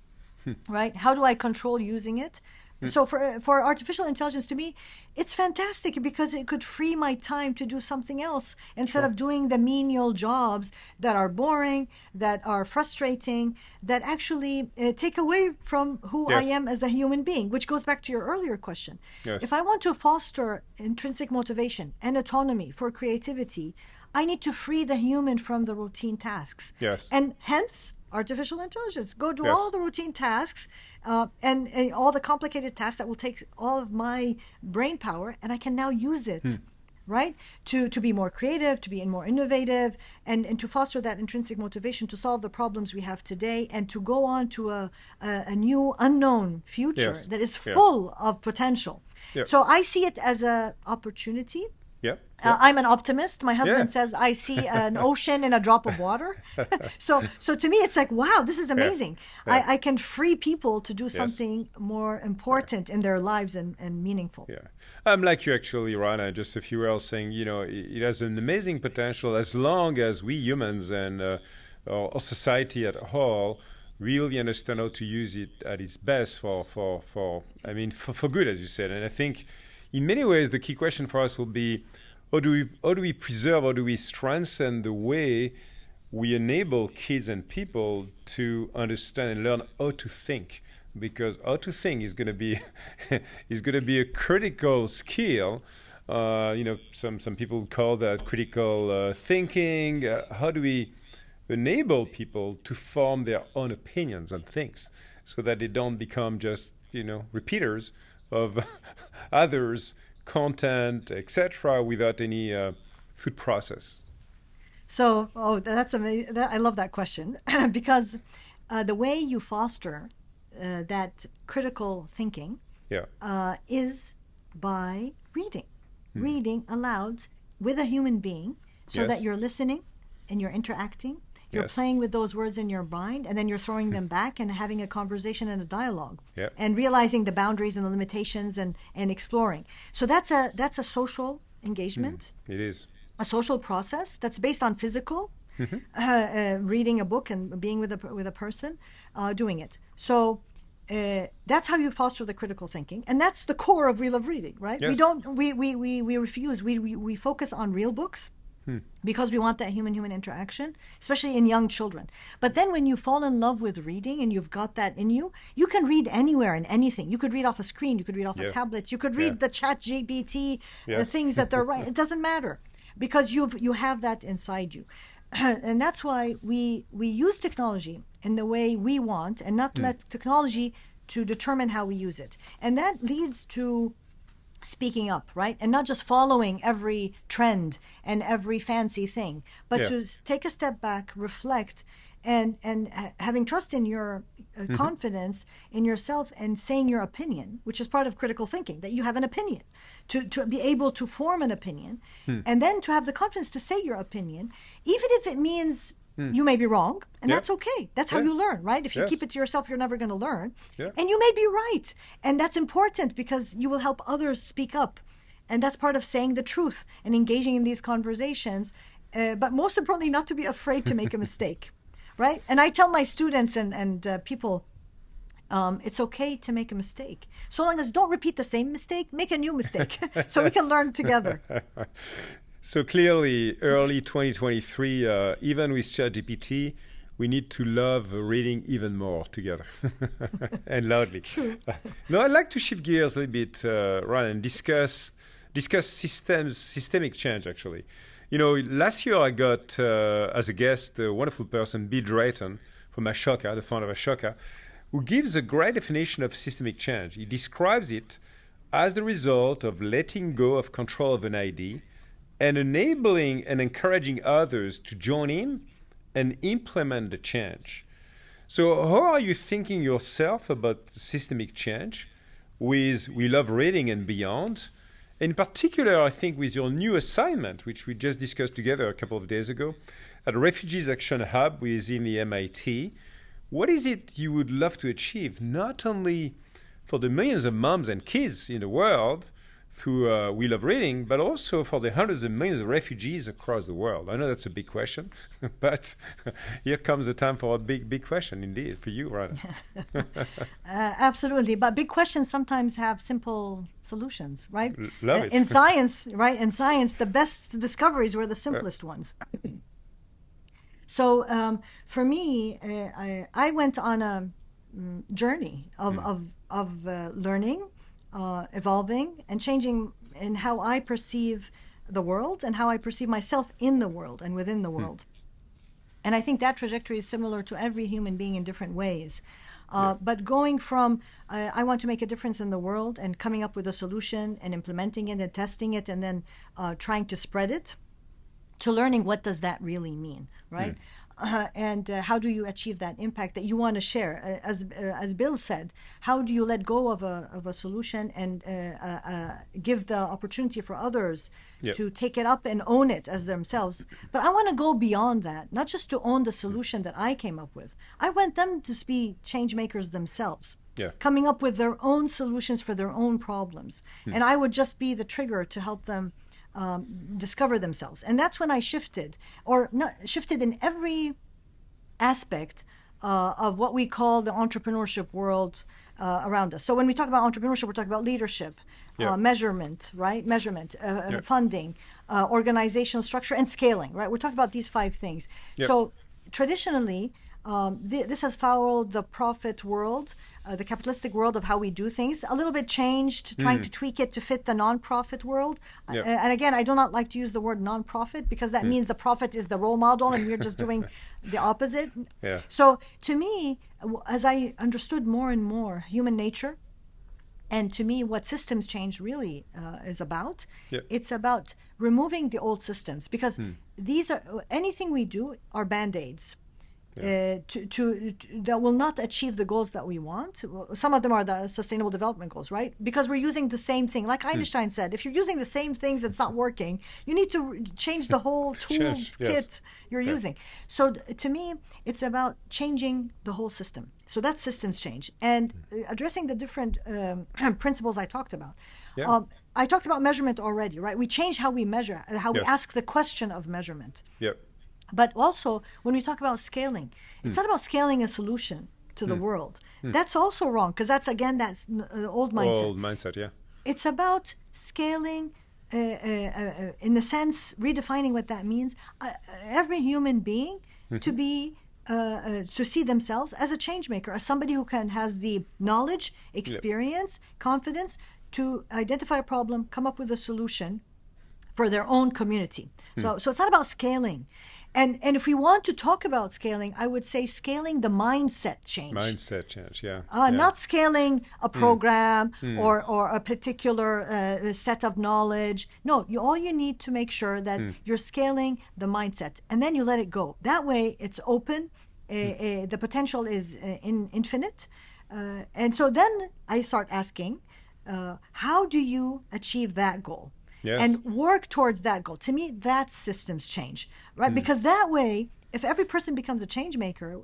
right? How do I control using it? So for artificial intelligence, to me, it's fantastic because it could free my time to do something else instead of doing the menial jobs that are boring, that are frustrating, that actually take away from who I am as a human being, which goes back to your earlier question. If I want to foster intrinsic motivation and autonomy for creativity, I need to free the human from the routine tasks. And hence, artificial intelligence. Go do all the routine tasks and all the complicated tasks that will take all of my brain power, and I can now use it, right? To be more creative, to be more innovative, and to foster that intrinsic motivation to solve the problems we have today and to go on to a new unknown future that is full of potential. So I see it as an opportunity. I'm an optimist. My husband says I see an ocean in a drop of water. So to me, it's like, wow, this is amazing. I can free people to do something more important in their lives and meaningful. I'm like you, actually, Rana. Just a few words saying, it has an amazing potential as long as we humans and our society at whole really understand how to use it at its best for good, as you said. And I think in many ways, the key question for us will be, how do we preserve, how do we strengthen the way we enable kids and people to understand and learn how to think? Because how to think is going to be a critical skill. Some people call that critical thinking. How do we enable people to form their own opinions on things so that they don't become just repeaters of others' content, etc., without any thought process? So, that's amazing. I love that question because the way you foster that critical thinking is by reading aloud with a human being, so that you're listening and you're interacting. You're playing with those words in your mind, and then you're throwing them back and having a conversation and a dialogue, and realizing the boundaries and the limitations and exploring. So that's a social engagement. It is a social process that's based on physical, reading a book and being with a person, doing it. So that's how you foster the critical thinking, and that's the core of We Love Reading, right? We refuse. We focus on real books. Because we want that human-human interaction, especially in young children. But then when you fall in love with reading and you've got that in you, you can read anywhere and anything. You could read off a screen. You could read off a tablet. You could read the ChatGPT, the things that they're right. It doesn't matter because you have that inside you. And that's why we use technology in the way we want and not let technology to determine how we use it. And that leads to speaking up, right? And not just following every trend and every fancy thing, but Yeah. to take a step back, reflect, and having trust in your confidence in yourself and saying your opinion, which is part of critical thinking, that you have an opinion, to be able to form an opinion, and then to have the confidence to say your opinion, even if it means you may be wrong, and Yeah. that's okay. That's how Yeah. you learn, right? If you Yes. keep it to yourself, you're never going to learn. Yeah. And you may be right. And that's important because you will help others speak up. And that's part of saying the truth and engaging in these conversations. But most importantly, not to be afraid to make a mistake, right? And I tell my students and people, it's okay to make a mistake. So long as don't repeat the same mistake, make a new mistake so we can learn together. So clearly, early 2023, even with ChatGPT, we need to love reading even more together and loudly. True. Now, I'd like to shift gears a little bit, Ryan, and discuss systemic change, actually. You know, last year I got as a guest a wonderful person, Bill Drayton from Ashoka, the founder of Ashoka, who gives a great definition of systemic change. He describes it as the result of letting go of control of an idea and enabling and encouraging others to join in and implement the change. So how are you thinking yourself about systemic change with We Love Reading and beyond? In particular, I think with your new assignment, which we just discussed together a couple of days ago, at Refugees Action Hub within the MIT, what is it you would love to achieve, not only for the millions of moms and kids in the world through We Love Reading, but also for the hundreds of millions of refugees across the world? I know that's a big question, but here comes the time for a big question indeed, for you, Rana. Absolutely. But big questions sometimes have simple solutions, right? Love it. In science, right? In science, the best discoveries were the simplest ones. So for me, I went on a journey of learning, evolving, and changing in how I perceive the world and how I perceive myself in the world and within the world. And I think that trajectory is similar to every human being in different ways. But going from I want to make a difference in the world and coming up with a solution and implementing it and testing it and then trying to spread it, to learning what does that really mean, right? And how do you achieve that impact that you want to share? As Bill said, how do you let go of a solution and give the opportunity for others to take it up and own it as themselves? But I want to go beyond that, not just to own the solution that I came up with. I want them to be change makers themselves, coming up with their own solutions for their own problems. And I would just be the trigger to help them discover themselves. And that's when I shifted in every aspect of what we call the entrepreneurship world around us. So when we talk about entrepreneurship, we're talking about leadership, measurement, right? Funding, organizational structure, and scaling, right? We're talking about these 5 things. So traditionally, this has followed the profit world, the capitalistic world of how we do things, a little bit changed, trying to tweak it to fit the non-profit world. And again, I do not like to use the word non-profit because that means the profit is the role model and we're just doing the opposite. So to me, as I understood more and more human nature, and to me what systems change really is about, it's about removing the old systems, because these are, anything we do are band-aids. That will not achieve the goals that we want. Some of them are the sustainable development goals, right? Because we're using the same thing. Like Einstein said, if you're using the same things that's not working, you need to change the whole tool kit you're using. So to me, it's about changing the whole system. So that's systems change. And addressing the different principles I talked about. I talked about measurement already, right? We change how we measure, how we ask the question of measurement. But also, when we talk about scaling, it's not about scaling a solution to the world. That's also wrong, because that's, again, that's old mindset. Old mindset, It's about scaling, in a sense, redefining what that means. Every human being to be, to see themselves as a change maker, as somebody who has the knowledge, experience, confidence to identify a problem, come up with a solution for their own community. So it's not about scaling. And if we want to talk about scaling, I would say scaling the mindset change. Mindset change, yeah. Not scaling a program or a particular set of knowledge. No, all you need to make sure that you're scaling the mindset, and then you let it go. That way, it's open. The potential is infinite. And so then I start asking, how do you achieve that goal? Yes. And work towards that goal. To me, that's systems change, right? Because that way, if every person becomes a change maker,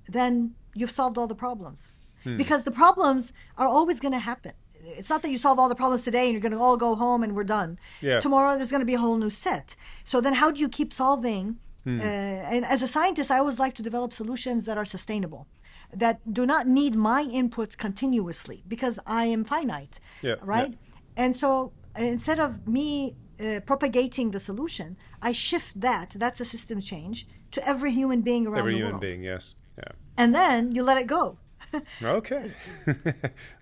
then you've solved all the problems. Because the problems are always going to happen. It's not that you solve all the problems today and you're going to all go home and we're done. Yeah. Tomorrow, there's going to be a whole new set. So then how do you keep solving? And as a scientist, I always like to develop solutions that are sustainable, that do not need my inputs continuously, because I am finite, right? Yeah. And so instead of me propagating the solution, I shift that's a systems change, to every human being around the world. Every human being, yes. Yeah. And then you let it go. Okay.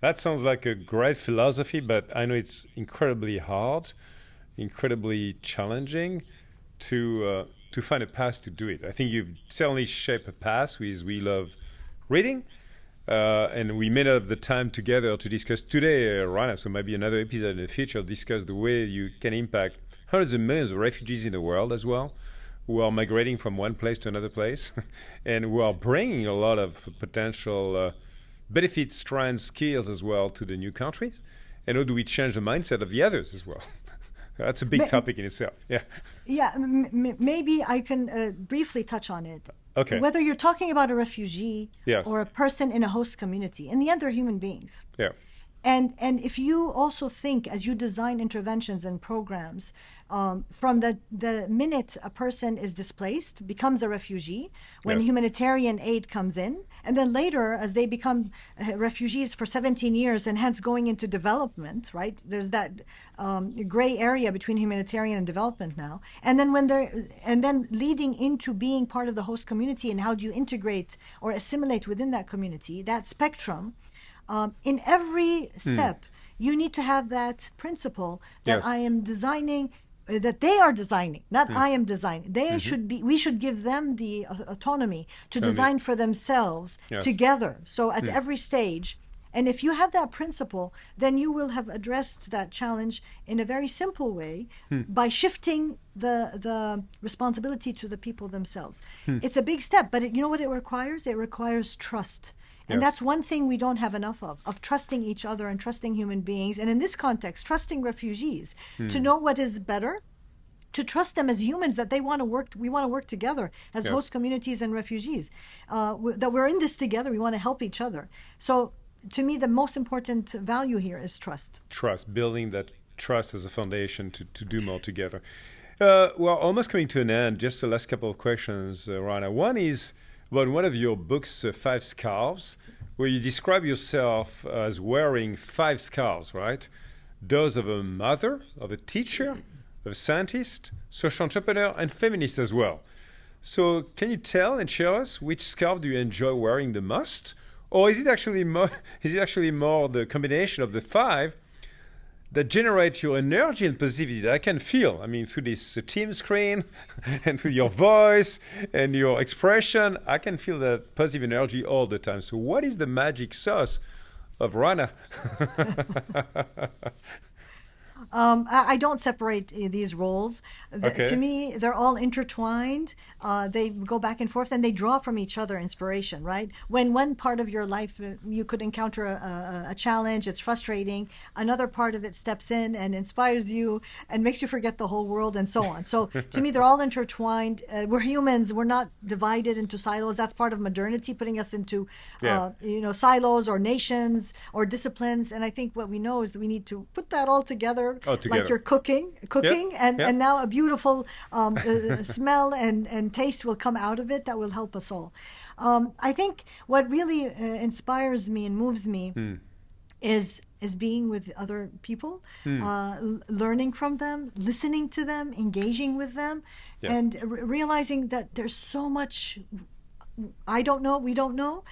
That sounds like a great philosophy, but I know it's incredibly hard, incredibly challenging to find a path to do it. I think you've certainly shaped a path with We Love Reading. And we may not have the time together to discuss today, Rana, so maybe another episode in the future discuss the way you can impact hundreds of millions of refugees in the world as well, who are migrating from one place to another place, and who are bringing a lot of potential benefits, strengths, skills as well to the new countries. And how do we change the mindset of the others as well? That's a big topic in itself. Yeah. Yeah, maybe I can briefly touch on it. Okay. Whether you're talking about a refugee or a person in a host community, in the end, they're human beings. Yeah. And if you also think, as you design interventions and programs, from the minute a person is displaced, becomes a refugee, when humanitarian aid comes in, and then later as they become refugees for 17 years and hence going into development, right? There's that gray area between humanitarian and development now. And then leading into being part of the host community, and how do you integrate or assimilate within that community, that spectrum. In every step, you need to have that principle that I am designing, that they are designing, not I am designing. They should be. We should give them the autonomy to design for themselves together. So at every stage, and if you have that principle, then you will have addressed that challenge in a very simple way by shifting the responsibility to the people themselves. It's a big step, but you know what it requires? It requires trust. And that's one thing we don't have enough of trusting each other and trusting human beings. And in this context, trusting refugees to know what is better, to trust them as humans, that they want to work. We want to work together as host communities and refugees, that we're in this together. We want to help each other. So to me, the most important value here is trust. Trust, building that trust as a foundation to do more together. Well, almost coming to an end, just the last couple of questions, Rana. One is about one of your books, Five Scarves, where you describe yourself as wearing 5 scarves, right? Those of a mother, of a teacher, of a scientist, social entrepreneur, and feminist as well. So can you tell and share us which scarf do you enjoy wearing the most? Or is it actually more the combination of the 5 that generate your energy and positivity that I can feel? I mean, through this team screen and through your voice and your expression, I can feel that positive energy all the time. So what is the magic sauce of Rana? I don't separate these roles. To me, they're all intertwined. They go back and forth, and they draw from each other inspiration, right? When one part of your life, you could encounter a challenge, it's frustrating. Another part of it steps in and inspires you and makes you forget the whole world, and so on. So to me, they're all intertwined. We're humans. We're not divided into silos. That's part of modernity, putting us into silos or nations or disciplines. And I think what we know is that we need to put that all together. Like you're cooking, and now a beautiful smell and taste will come out of it that will help us all. I think what really inspires me and moves me is being with other people, learning from them, listening to them, engaging with them, and realizing that there's so much I don't know, we don't know.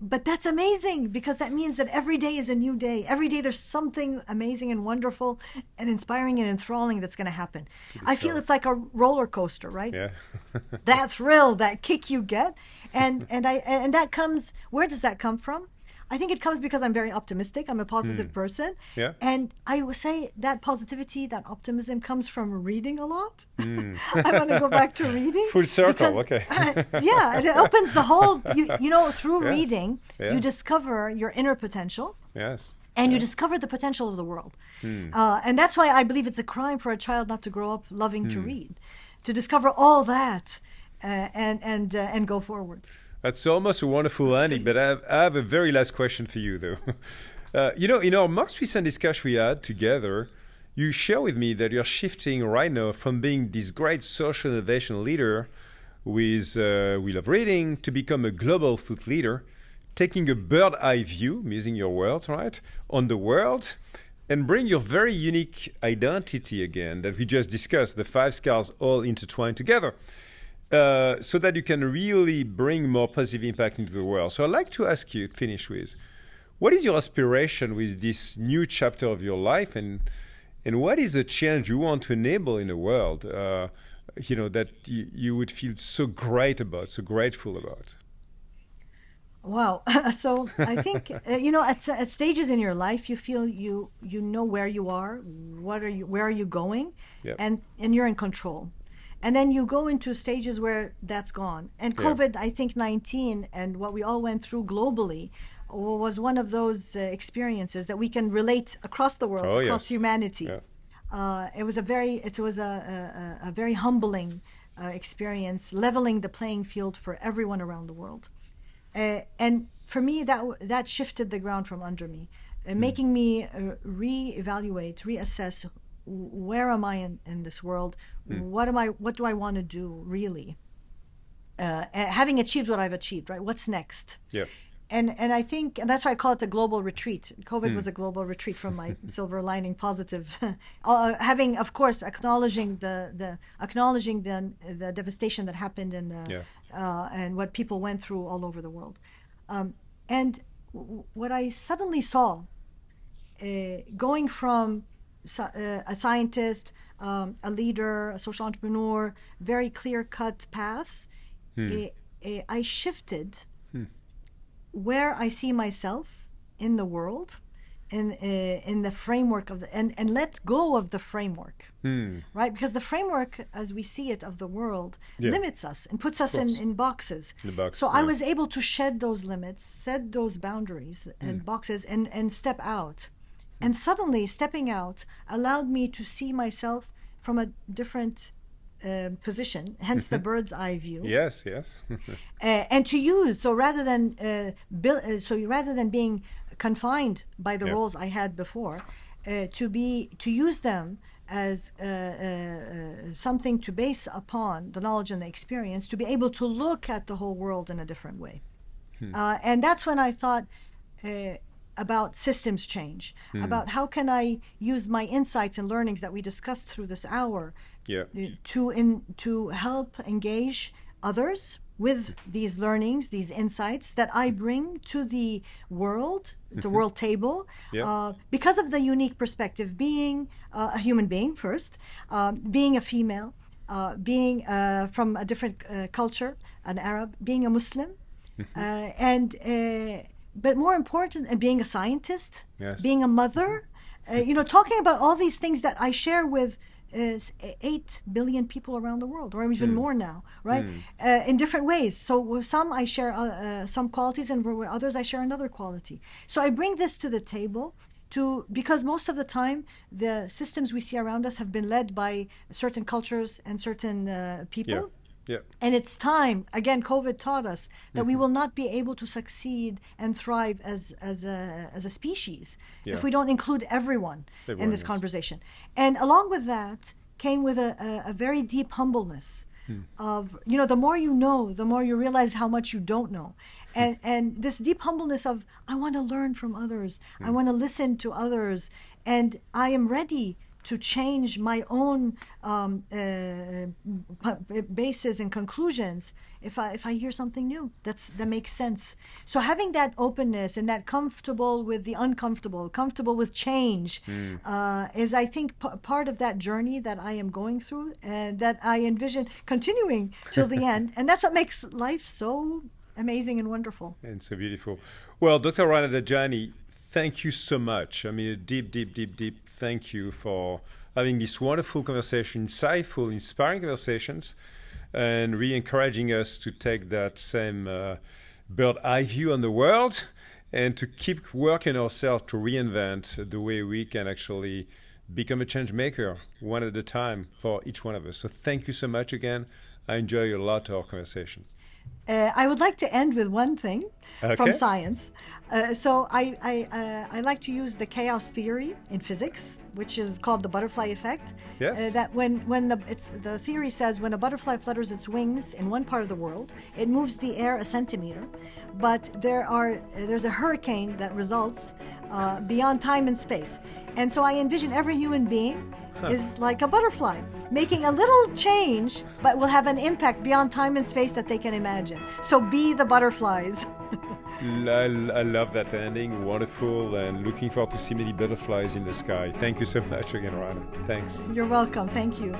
But that's amazing, because that means that every day is a new day. Every day there's something amazing and wonderful and inspiring and enthralling that's going to happen. I feel it's like a roller coaster, right? Yeah. That thrill, that kick you get. And that comes, where does that come from? I think it comes because I'm very optimistic. I'm a positive person. Yeah. And I would say that positivity, that optimism comes from reading a lot. I want to go back to reading. Full circle, because, okay. Yeah, it opens the whole, you know, through Yes. reading, Yeah. you discover your inner potential. Yes. And you discover the potential of the world. And that's why I believe it's a crime for a child not to grow up loving to read, to discover all that and go forward. That's almost a wonderful ending, but I have a very last question for you, though. You know, in our most recent discussion we had together, you share with me that you're shifting right now from being this great social innovation leader with We Love Reading to become a global thought leader, taking a bird eye view, I'm using your words, right, on the world, and bring your very unique identity again that we just discussed, the 5 scars all intertwined together. So that you can really bring more positive impact into the world. So I'd like to ask you, finish with, what is your aspiration with this new chapter of your life, and what is the change you want to enable in the world, you know, that you would feel so great about, so grateful about? Wow. So I think, you know, at stages in your life, you feel you know where you are, where are you going, Yep. and you're in control. And then you go into stages where that's gone. And COVID, I think 19 and what we all went through globally was one of those experiences that we can relate across the world, across humanity. Yeah. It was a very humbling experience, leveling the playing field for everyone around the world. And for me, that shifted the ground from under me, making me reevaluate, reassess, where am I in this world? What do I want to do really? Having achieved what I've achieved, right? What's next? Yeah. And I think, and that's why I call it a global retreat. COVID was a global retreat from my silver lining positive. Having, of course, acknowledging the devastation that happened and what people went through all over the world. And what I suddenly saw, going from a scientist, a leader, a social entrepreneur, very clear-cut paths, I shifted where I see myself in the world, in the framework of and let go of the framework, right? Because the framework, as we see it, of the world limits us and puts us in boxes. So I was able to shed those limits, set those boundaries and boxes, and step out. And suddenly, stepping out allowed me to see myself from a different position, hence the bird's eye view. Yes, yes. And to use, so rather than being confined by the roles I had before, to use them as something to base upon the knowledge and the experience, to be able to look at the whole world in a different way. And that's when I thought about systems change, about how can I use my insights and learnings that we discussed through this hour to help engage others with these learnings, these insights that I bring to the world, the world table, because of the unique perspective, being a human being first, being a female, being from a different culture, an Arab, being a Muslim, but more important, being a scientist, being a mother, talking about all these things that I share with 8 billion people around the world, or even more now, right? In different ways. So with some I share some qualities, and with others I share another quality. So I bring this to the table because most of the time the systems we see around us have been led by certain cultures and certain people. And it's time, again, COVID taught us that we will not be able to succeed and thrive as a species if we don't include everyone in this conversation. And along with that came with a very deep humbleness of, the more you know, the more you realize how much you don't know. And this deep humbleness of, I want to learn from others. I want to listen to others. And I am ready to change my own bases and conclusions if I hear something new that makes sense. So having that openness and that comfortable with the uncomfortable, comfortable with change, is, I think, part of that journey that I am going through and that I envision continuing till the end. And that's what makes life so amazing and wonderful. And so beautiful. Well, Dr. Rana Dajani, thank you so much. I mean, a deep thank you for having this wonderful conversation, insightful, inspiring conversations, and really encouraging us to take that same bird eye view on the world and to keep working ourselves to reinvent the way we can actually become a change maker one at a time for each one of us. So thank you so much again. I enjoy a lot our conversation. I would like to end with one thing from science. So I like to use the chaos theory in physics, which is called the butterfly effect. Yes. That when the theory says when a butterfly flutters its wings in one part of the world, it moves the air a centimeter, but there's a hurricane that results beyond time and space. And so I envision every human being is like a butterfly, making a little change, but will have an impact beyond time and space that they can imagine. So be the butterflies. I love that ending. Wonderful, and looking forward to see many butterflies in the sky. Thank you so much again, Rana. Thanks. You're welcome. Thank you.